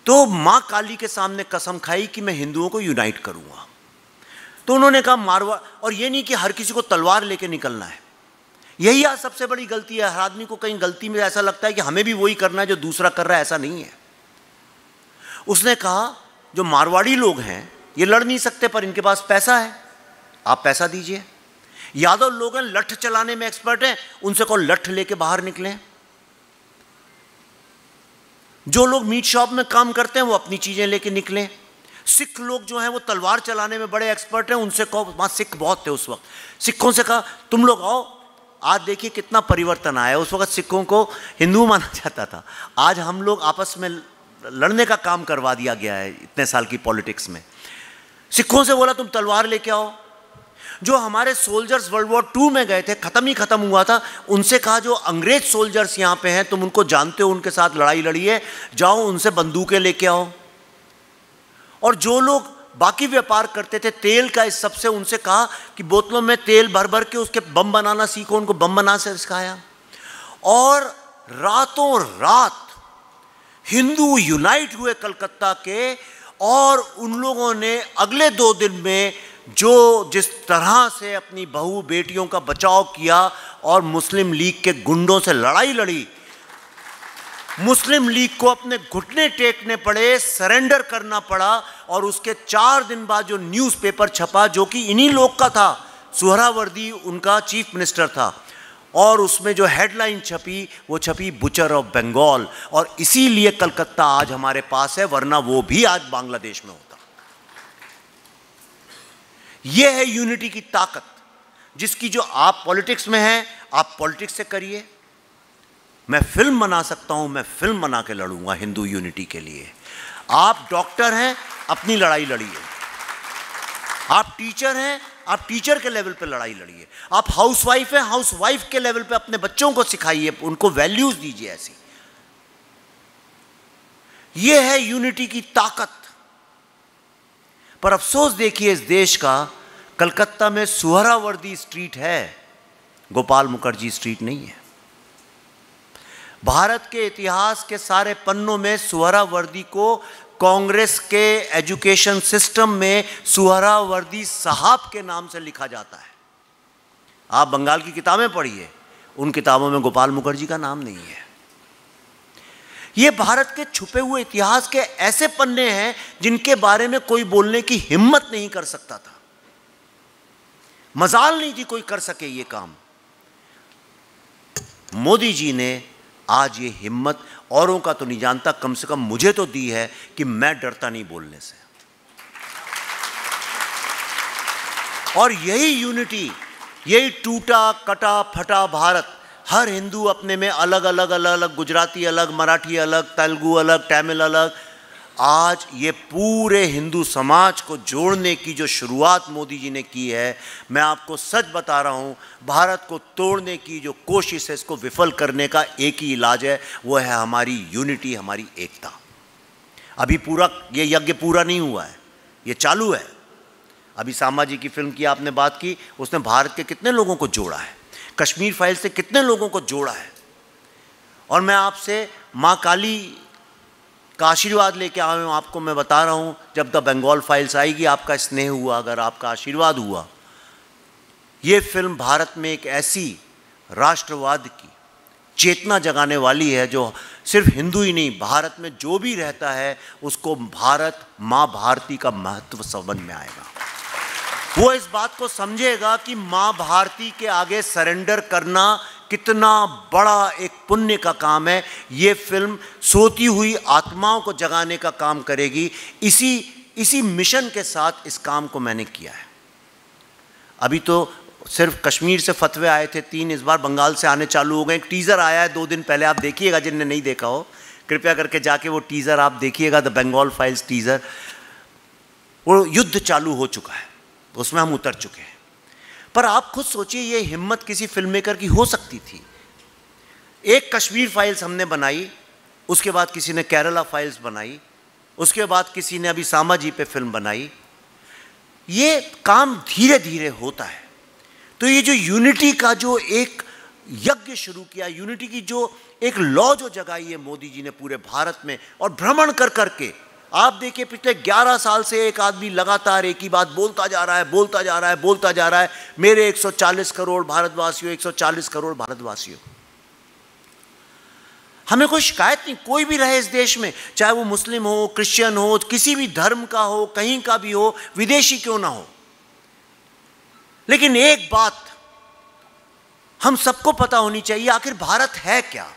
A: तो मां काली के सामने कसम खाई कि मैं हिंदुओं को यूनाइट करूंगा। तो उन्होंने कहा मारवाड़, और ये नहीं कि हर किसी को तलवार लेके निकलना है। यही आज सबसे बड़ी गलती है। हर आदमी को कहीं गलती में ऐसा लगता है कि हमें भी वही करना है जो दूसरा कर रहा है, ऐसा नहीं है। उसने कहा जो मारवाड़ी लोग हैं ये लड़ नहीं सकते पर इनके पास पैसा है, आप पैसा दीजिए। यादव लोग हैं लठ चलाने में एक्सपर्ट हैं, उनसे को लठ लेके बाहर निकलें। जो लोग मीट शॉप में काम करते हैं वो अपनी चीजें लेके निकलें। सिख लोग जो हैं वो तलवार चलाने में बड़े एक्सपर्ट हैं, उनसे कहो, वहां सिख बहुत थे उस वक्त, सिखों से कहा तुम लोग आओ। आज देखिए कितना परिवर्तन आया। उस वक्त सिखों को हिंदू माना जाता था, आज हम लोग आपस में लड़ने का काम करवा दिया गया है इतने साल की पॉलिटिक्स में। सिखों से बोला तुम तलवार लेके आओ। जो हमारे सोल्जर्स वर्ल्ड वॉर 2 में गए थे, खत्म ही खत्म हुआ था, उनसे कहा जो अंग्रेज सोल्जर्स यहाँ पे हैं तुम उनको जानते हो, उनके साथ लड़ाई लड़ी है, जाओ उनसे बंदूकें लेके आओ। और जो लोग बाकी व्यापार करते थे तेल का, इस सबसे, उनसे कहा कि बोतलों में तेल भर भर के उसके बम बनाना सीखो, उनको बम बना से सिखाया। और रातों रात हिंदू यूनाइट हुए कलकत्ता के, और उन लोगों ने अगले 2 दिन में जो जिस तरह से अपनी बहू बेटियों का बचाव किया और मुस्लिम लीग के गुंडों से लड़ाई लड़ी, मुस्लिम लीग को अपने घुटने टेकने पड़े, सरेंडर करना पड़ा। और उसके 4 दिन बाद जो न्यूज़पेपर छपा, जो कि इन्हीं लोग का था, सुहरावर्दी उनका चीफ मिनिस्टर था, और उसमें जो हेडलाइन छपी वो छपी बुचर ऑफ बंगाल, और इसीलिए कलकत्ता आज हमारे पास है, वरना वो भी आज बांग्लादेश में होता। यह है यूनिटी की ताकत, जिसकी जो आप पॉलिटिक्स में हैं, आप पॉलिटिक्स से करिए। मैं फिल्म बना सकता हूं, मैं फिल्म बना के लड़ूंगा हिंदू यूनिटी के लिए। आप डॉक्टर हैं, अपनी लड़ाई लड़िए। आप टीचर हैं, आप टीचर के लेवल पे लड़ाई लड़िए। आप हाउसवाइफ हैं, हाउसवाइफ के लेवल पे अपने बच्चों को सिखाइए, उनको वैल्यूज दीजिए ऐसी। यह है यूनिटी की ताकत। पर अफसोस देखिए इस देश का, कलकत्ता में सुहरावर्दी स्ट्रीट है, गोपाल मुखर्जी स्ट्रीट नहीं है। भारत के इतिहास के सारे पन्नों में सुहरावर्दी को कांग्रेस के एजुकेशन सिस्टम में सुहरावर्दी साहब के नाम से लिखा जाता है। आप बंगाल की किताबें पढ़िए, उन किताबों में गोपाल मुखर्जी का नाम नहीं है। ये भारत के छुपे हुए इतिहास के ऐसे पन्ने हैं जिनके बारे में कोई बोलने की हिम्मत नहीं कर सकता था। मजाल नहीं थी कोई कर सके ये काम। मोदी जी ने आज ये हिम्मत, औरों का तो नहीं जानता, कम से कम मुझे तो दी है कि मैं डरता नहीं बोलने से। और यही यूनिटी, यही टूटा कटा फटा भारत, हर हिंदू अपने में अलग अलग अलग अलग, गुजराती अलग, मराठी अलग, तेलुगु अलग, तमिल अलग, आज ये पूरे हिंदू समाज को जोड़ने की जो शुरुआत मोदी जी ने की है, मैं आपको सच बता रहा हूँ, भारत को तोड़ने की जो कोशिश है, इसको विफल करने का एक ही इलाज है, वो है हमारी यूनिटी, हमारी एकता। अभी पूरा ये यज्ञ पूरा नहीं हुआ है, ये चालू है। अभी सामा जी की फिल्म की आपने बात की, उसने भारत के कितने लोगों को जोड़ा है, कश्मीर फाइल से कितने लोगों को जोड़ा है। और मैं आपसे माँ काली का आशीर्वाद लेके आया हूँ, आपको मैं बता रहा हूँ, जब द बंगाल फाइल्स आएगी, आपका स्नेह हुआ, अगर आपका आशीर्वाद हुआ, ये फिल्म भारत में एक ऐसी राष्ट्रवाद की चेतना जगाने वाली है जो सिर्फ हिंदू ही नहीं, भारत में जो भी रहता है उसको भारत माँ भारती का महत्व समझ में आएगा। वो इस बात को समझेगा कि माँ भारती के आगे सरेंडर करना कितना बड़ा एक पुण्य का काम है। ये फिल्म सोती हुई आत्माओं को जगाने का काम करेगी। इसी मिशन के साथ इस काम को मैंने किया है। अभी तो सिर्फ कश्मीर से फतवे आए थे 3, इस बार बंगाल से आने चालू हो गए। एक टीज़र आया है 2 दिन पहले, आप देखिएगा, जिनने नहीं देखा हो कृपया करके जाके वो टीज़र आप देखिएगा, द बंगाल फाइल्स टीज़र। वो युद्ध चालू हो चुका है, उसमें हम उतर चुके हैं। पर आप खुद सोचिए, ये हिम्मत किसी फिल्म मेकर की हो सकती थी। एक कश्मीर फाइल्स हमने बनाई, उसके बाद किसी ने केरला फाइल्स बनाई, उसके बाद किसी ने अभी सामा जी पे फिल्म बनाई। ये काम धीरे धीरे होता है। तो ये जो यूनिटी का जो एक यज्ञ शुरू किया, यूनिटी की जो एक लॉ जो जगाई है मोदी जी ने पूरे भारत में, और भ्रमण कर करके आप देखिए पिछले 11 साल से एक आदमी लगातार एक ही बात बोलता जा रहा है, बोलता जा रहा है, बोलता जा रहा है, मेरे 140 करोड़ भारतवासियों, 140 करोड़ भारतवासियों। हमें कोई शिकायत नहीं, कोई भी रहे इस देश में, चाहे वो मुस्लिम हो, क्रिश्चियन हो, किसी भी धर्म का हो, कहीं का भी हो, विदेशी क्यों ना हो। लेकिन एक बात हम सबको पता होनी चाहिए, आखिर भारत है क्या।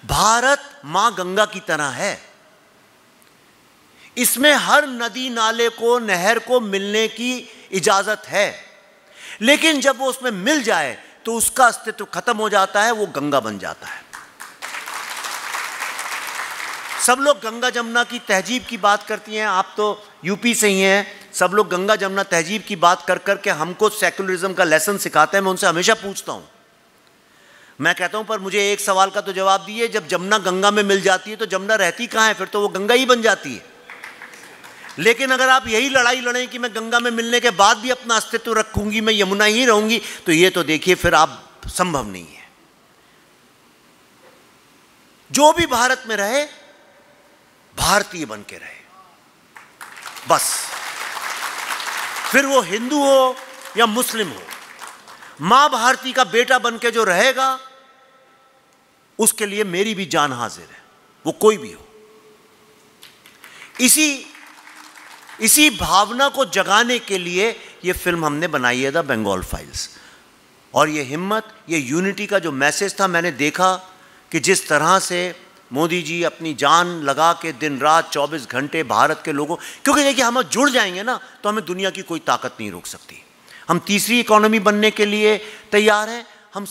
A: भारत मां गंगा की तरह है। इसमें हर नदी नाले को, नहर को मिलने की इजाजत है, लेकिन जब वो उसमें मिल जाए तो उसका अस्तित्व खत्म हो जाता है, वो गंगा बन जाता है। सब लोग गंगा जमुना की तहजीब की बात करती हैं, आप तो यूपी से ही हैं, सब लोग गंगा जमुना तहजीब की बात कर कर के हमको सेकुलरिज्म का लेसन सिखाते हैं। मैं उनसे हमेशा पूछता हूं, मैं कहता हूं पर मुझे एक सवाल का तो जवाब दिए, जब जमुना गंगा में मिल जाती है तो जमुना रहती कहां है, फिर तो वो गंगा ही बन जाती है। लेकिन अगर आप यही लड़ाई लड़ें कि मैं गंगा में मिलने के बाद भी अपना अस्तित्व रखूंगी, मैं यमुना ही रहूंगी, तो ये तो देखिए फिर आप संभव नहीं है। जो भी भारत में रहे भारतीय बन के रहे बस, फिर वो हिंदू हो या मुस्लिम हो, मां भारती का बेटा बन के जो रहेगा उसके लिए मेरी भी जान हाजिर है, वो कोई भी हो। इसी भावना को जगाने के लिए ये फिल्म हमने बनाई है, द बंगाल फाइल्स। और ये हिम्मत, ये यूनिटी का जो मैसेज था, मैंने देखा कि जिस तरह से मोदी जी अपनी जान लगा के दिन रात 24 घंटे भारत के लोगों, क्योंकि देखिए हम जुड़ जाएंगे ना तो हमें दुनिया की कोई ताकत नहीं रोक सकती। हम तीसरी इकोनॉमी बनने के लिए तैयार हैं। हम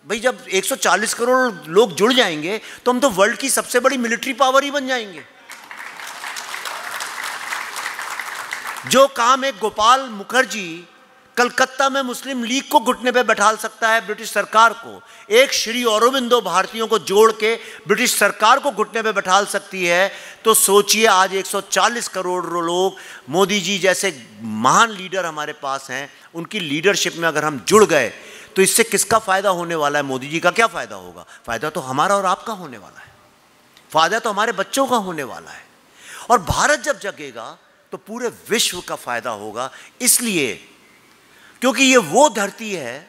A: भाई जब 140 करोड़ लोग जुड़ जाएंगे तो हम तो वर्ल्ड की सबसे बड़ी मिलिट्री पावर ही बन जाएंगे। जो काम एक गोपाल मुखर्जी कलकत्ता में मुस्लिम लीग को घुटने पे बैठा सकता है, ब्रिटिश सरकार को, एक श्री औरोबिंदो भारतीयों को जोड़ के ब्रिटिश सरकार को घुटने पे बैठा सकती है, तो सोचिए आज 140 करोड़ लोग, मोदी जी जैसे महान लीडर हमारे पास हैं, उनकी लीडरशिप में अगर हम जुड़ गए तो इससे किसका फायदा होने वाला है? मोदी जी का क्या फायदा होगा? फायदा तो हमारा और आपका होने वाला है, फायदा तो हमारे बच्चों का होने वाला है। और भारत जब जगेगा तो पूरे विश्व का फायदा होगा। इसलिए क्योंकि ये वो धरती है,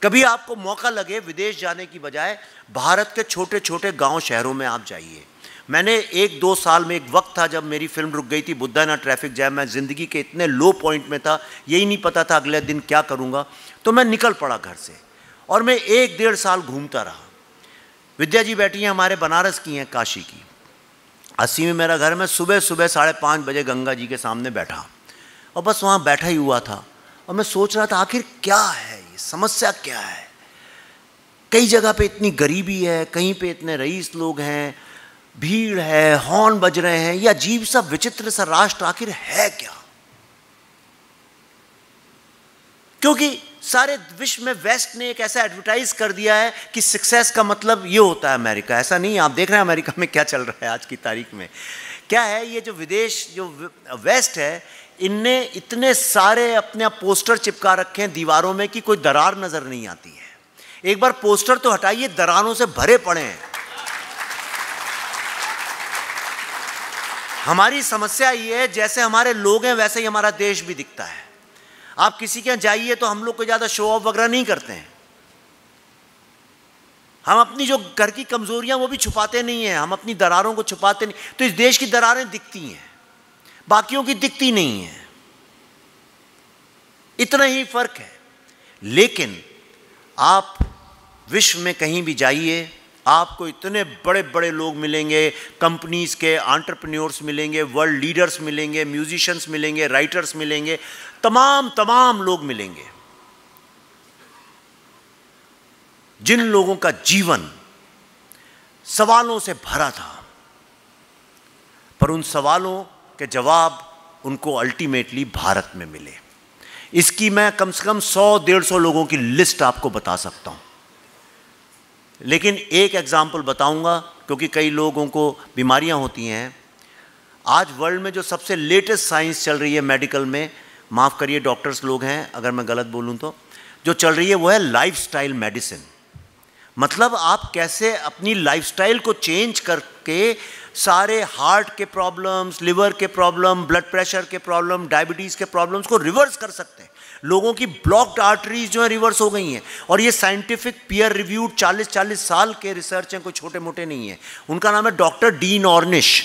A: कभी आपको मौका लगे विदेश जाने की बजाय भारत के छोटे छोटे गांव शहरों में आप जाइए। मैंने 1-2 साल में, एक वक्त था जब मेरी फिल्म रुक गई थी बुद्धा ना ट्रैफिक जैम, मैं ज़िंदगी के इतने लो पॉइंट में था, यही नहीं पता था अगले दिन क्या करूँगा, तो मैं निकल पड़ा घर से और मैं 1-1.5 साल घूमता रहा। विद्या जी बैठी हैं हमारे, बनारस की हैं, काशी की, 80 में मेरा घर। मैं सुबह सुबह 5:30 बजे गंगा जी के सामने बैठा और बस वहाँ बैठा ही हुआ था और मैं सोच रहा था आखिर क्या है ये समस्या, क्या है? कई जगह पे इतनी गरीबी है, कहीं पे इतने रईस लोग हैं, भीड़ है, हॉर्न बज रहे हैं, या अजीब सा विचित्र सा राष्ट्र आखिर है क्या? क्योंकि सारे विश्व में वेस्ट ने एक ऐसा एडवर्टाइज कर दिया है कि सक्सेस का मतलब ये होता है अमेरिका। ऐसा नहीं है। आप देख रहे हैं अमेरिका में क्या चल रहा है आज की तारीख में। क्या है ये जो विदेश, जो वेस्ट है, इनने इतने सारे अपने पोस्टर चिपका रखे हैं दीवारों में कि कोई दरार नजर नहीं आती है। एक बार पोस्टर तो हटाइए, दरारों से भरे पड़े हैं। हमारी समस्या ये है, जैसे हमारे लोग हैं वैसे ही हमारा देश भी दिखता है। आप किसी के यहाँ जाइए तो हम लोग को ज्यादा शो ऑफ वगैरह नहीं करते हैं। हम अपनी जो घर की कमजोरियां वो भी छुपाते नहीं हैं, हम अपनी दरारों को छुपाते नहीं। तो इस देश की दरारें दिखती हैं, बाकियों की दिखती नहीं है, इतना ही फर्क है। लेकिन आप विश्व में कहीं भी जाइए, आपको इतने बड़े बड़े लोग मिलेंगे, कंपनीज के एंटरप्रेन्योर्स मिलेंगे, वर्ल्ड लीडर्स मिलेंगे, म्यूजिशियंस मिलेंगे, राइटर्स मिलेंगे, तमाम लोग मिलेंगे जिन लोगों का जीवन सवालों से भरा था, पर उन सवालों के जवाब उनको अल्टीमेटली भारत में मिले। इसकी मैं कम से कम 100-150 लोगों की लिस्ट आपको बता सकता हूं, लेकिन एक एग्जाम्पल बताऊंगा क्योंकि कई लोगों को बीमारियां होती हैं। आज वर्ल्ड में जो सबसे लेटेस्ट साइंस चल रही है मेडिकल में, माफ़ करिए डॉक्टर्स लोग हैं अगर मैं गलत बोलूं तो, जो चल रही है वो है लाइफस्टाइल मेडिसिन। मतलब आप कैसे अपनी लाइफस्टाइल को चेंज करके सारे हार्ट के प्रॉब्लम्स, लिवर के प्रॉब्लम, ब्लड प्रेशर के प्रॉब्लम, डायबिटीज़ के प्रॉब्लम्स को रिवर्स कर सकते हैं। लोगों की ब्लॉक्ड आर्टरीज जो है रिवर्स हो गई हैं, और ये साइंटिफिक पीयर रिव्यूड 40-40 साल के रिसर्च हैं, कोई छोटे मोटे नहीं है। उनका नाम है डॉक्टर डीन ऑर्निश।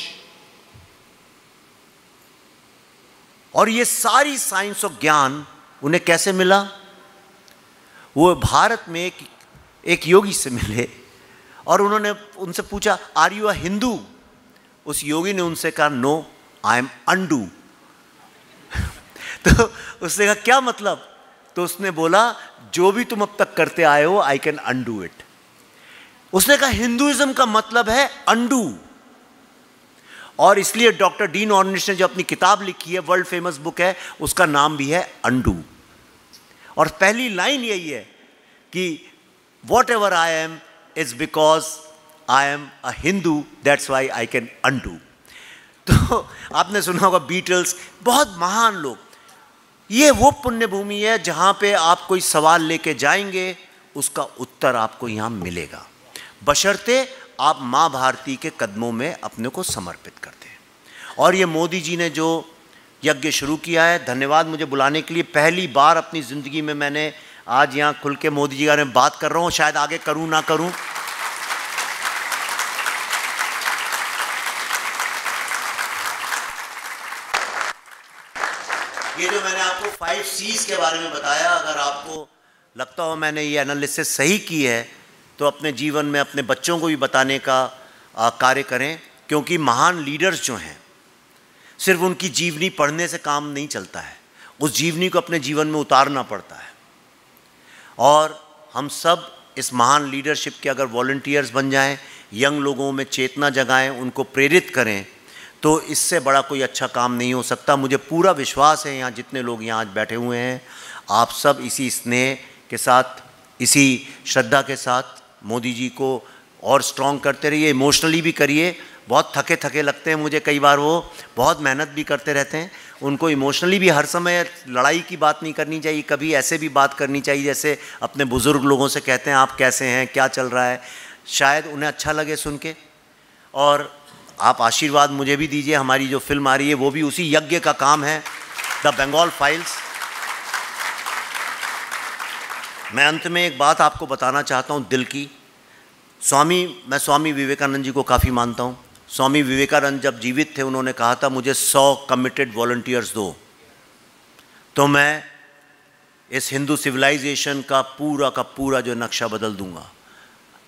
A: और ये सारी साइंस और ज्ञान उन्हें कैसे मिला? वो भारत में एक योगी से मिले और उन्होंने उनसे पूछा, आर यू अ हिंदू? उस योगी ने उनसे कहा, नो आई एम अंडू। तो उसने कहा क्या मतलब? तो उसने बोला, जो भी तुम अब तक करते आए हो आई कैन अंडू इट। उसने कहा हिंदुइज्म का मतलब है अंडू, और इसलिए डॉक्टर डीन ऑर्निश ने जो अपनी किताब लिखी है, वर्ल्ड फेमस बुक है, उसका नाम भी है अंडू। और पहली लाइन यही है कि what ever I am is because I am a Hindu, that's why I can undo. तो आपने सुना होगा बीटल्स, बहुत महान लोग। ये वो पुण्य भूमि है जहां पे आप कोई सवाल लेके जाएंगे, उसका उत्तर आपको यहां मिलेगा, बशर्ते आप माँ भारती के कदमों में अपने को समर्पित करते हैं। और ये मोदी जी ने जो यज्ञ शुरू किया है, धन्यवाद मुझे बुलाने के लिए। पहली बार अपनी ज़िंदगी में मैंने आज यहाँ खुल के मोदी जी के बारे में बात कर रहा हूँ, शायद आगे करूँ ना करूँ। ये जो मैंने आपको 5 C's के बारे में बताया, अगर आपको लगता हो मैंने ये एनालिसिस सही की है तो अपने जीवन में अपने बच्चों को भी बताने का कार्य करें, क्योंकि महान लीडर्स जो हैं सिर्फ उनकी जीवनी पढ़ने से काम नहीं चलता है, उस जीवनी को अपने जीवन में उतारना पड़ता है। और हम सब इस महान लीडरशिप के अगर वॉलंटियर्स बन जाएं, यंग लोगों में चेतना जगाएं, उनको प्रेरित करें, तो इससे बड़ा कोई अच्छा काम नहीं हो सकता। मुझे पूरा विश्वास है यहाँ जितने लोग यहाँ आज बैठे हुए हैं, आप सब इसी स्नेह के साथ, इसी श्रद्धा के साथ मोदी जी को और स्ट्रॉन्ग करते रहिए, इमोशनली भी करिए। बहुत थके थके लगते हैं मुझे कई बार, वो बहुत मेहनत भी करते रहते हैं, उनको इमोशनली भी हर समय लड़ाई की बात नहीं करनी चाहिए, कभी ऐसे भी बात करनी चाहिए जैसे अपने बुज़ुर्ग लोगों से कहते हैं आप कैसे हैं, क्या चल रहा है, शायद उन्हें अच्छा लगे सुन के। और आप आशीर्वाद मुझे भी दीजिए, हमारी जो फिल्म आ रही है वो भी उसी यज्ञ का काम है, द बंगाल फाइल्स। मैं अंत में एक बात आपको बताना चाहता हूँ दिल की। मैं स्वामी विवेकानंद जी को काफ़ी मानता हूँ। स्वामी विवेकानंद जब जीवित थे उन्होंने कहा था मुझे 100 कमिटेड वॉलंटियर्स दो, तो मैं इस हिंदू सिविलाइजेशन का पूरा जो नक्शा बदल दूंगा।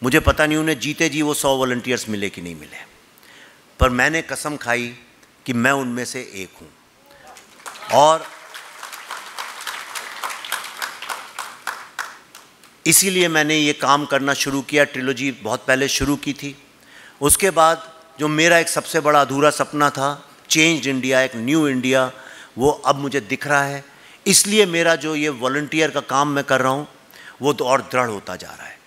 A: मुझे पता नहीं उन्हें जीते जी वो 100 वॉलंटियर्स मिले कि नहीं मिले, पर मैंने कसम खाई कि मैं उनमें से एक हूँ। और इसीलिए मैंने ये काम करना शुरू किया। ट्रिलॉजी बहुत पहले शुरू की थी। उसके बाद जो मेरा एक सबसे बड़ा अधूरा सपना था, चेंज्ड इंडिया, एक न्यू इंडिया, वो अब मुझे दिख रहा है। इसलिए मेरा जो ये वॉलंटियर का काम मैं कर रहा हूँ वो तो और दृढ़ होता जा रहा है।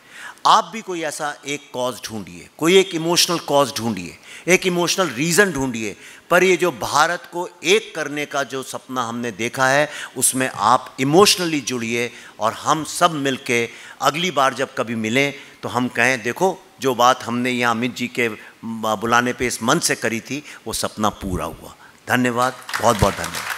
A: आप भी कोई ऐसा एक कॉज ढूंढिए, कोई एक इमोशनल कॉज ढूंढिए, एक इमोशनल रीज़न ढूंढिए, पर ये जो भारत को एक करने का जो सपना हमने देखा है उसमें आप इमोशनली जुड़िए, और हम सब मिलके अगली बार जब कभी मिलें तो हम कहें देखो जो बात हमने यहाँ अमित जी के बुलाने पे इस मंच से करी थी वो सपना पूरा हुआ। धन्यवाद, बहुत बहुत धन्यवाद।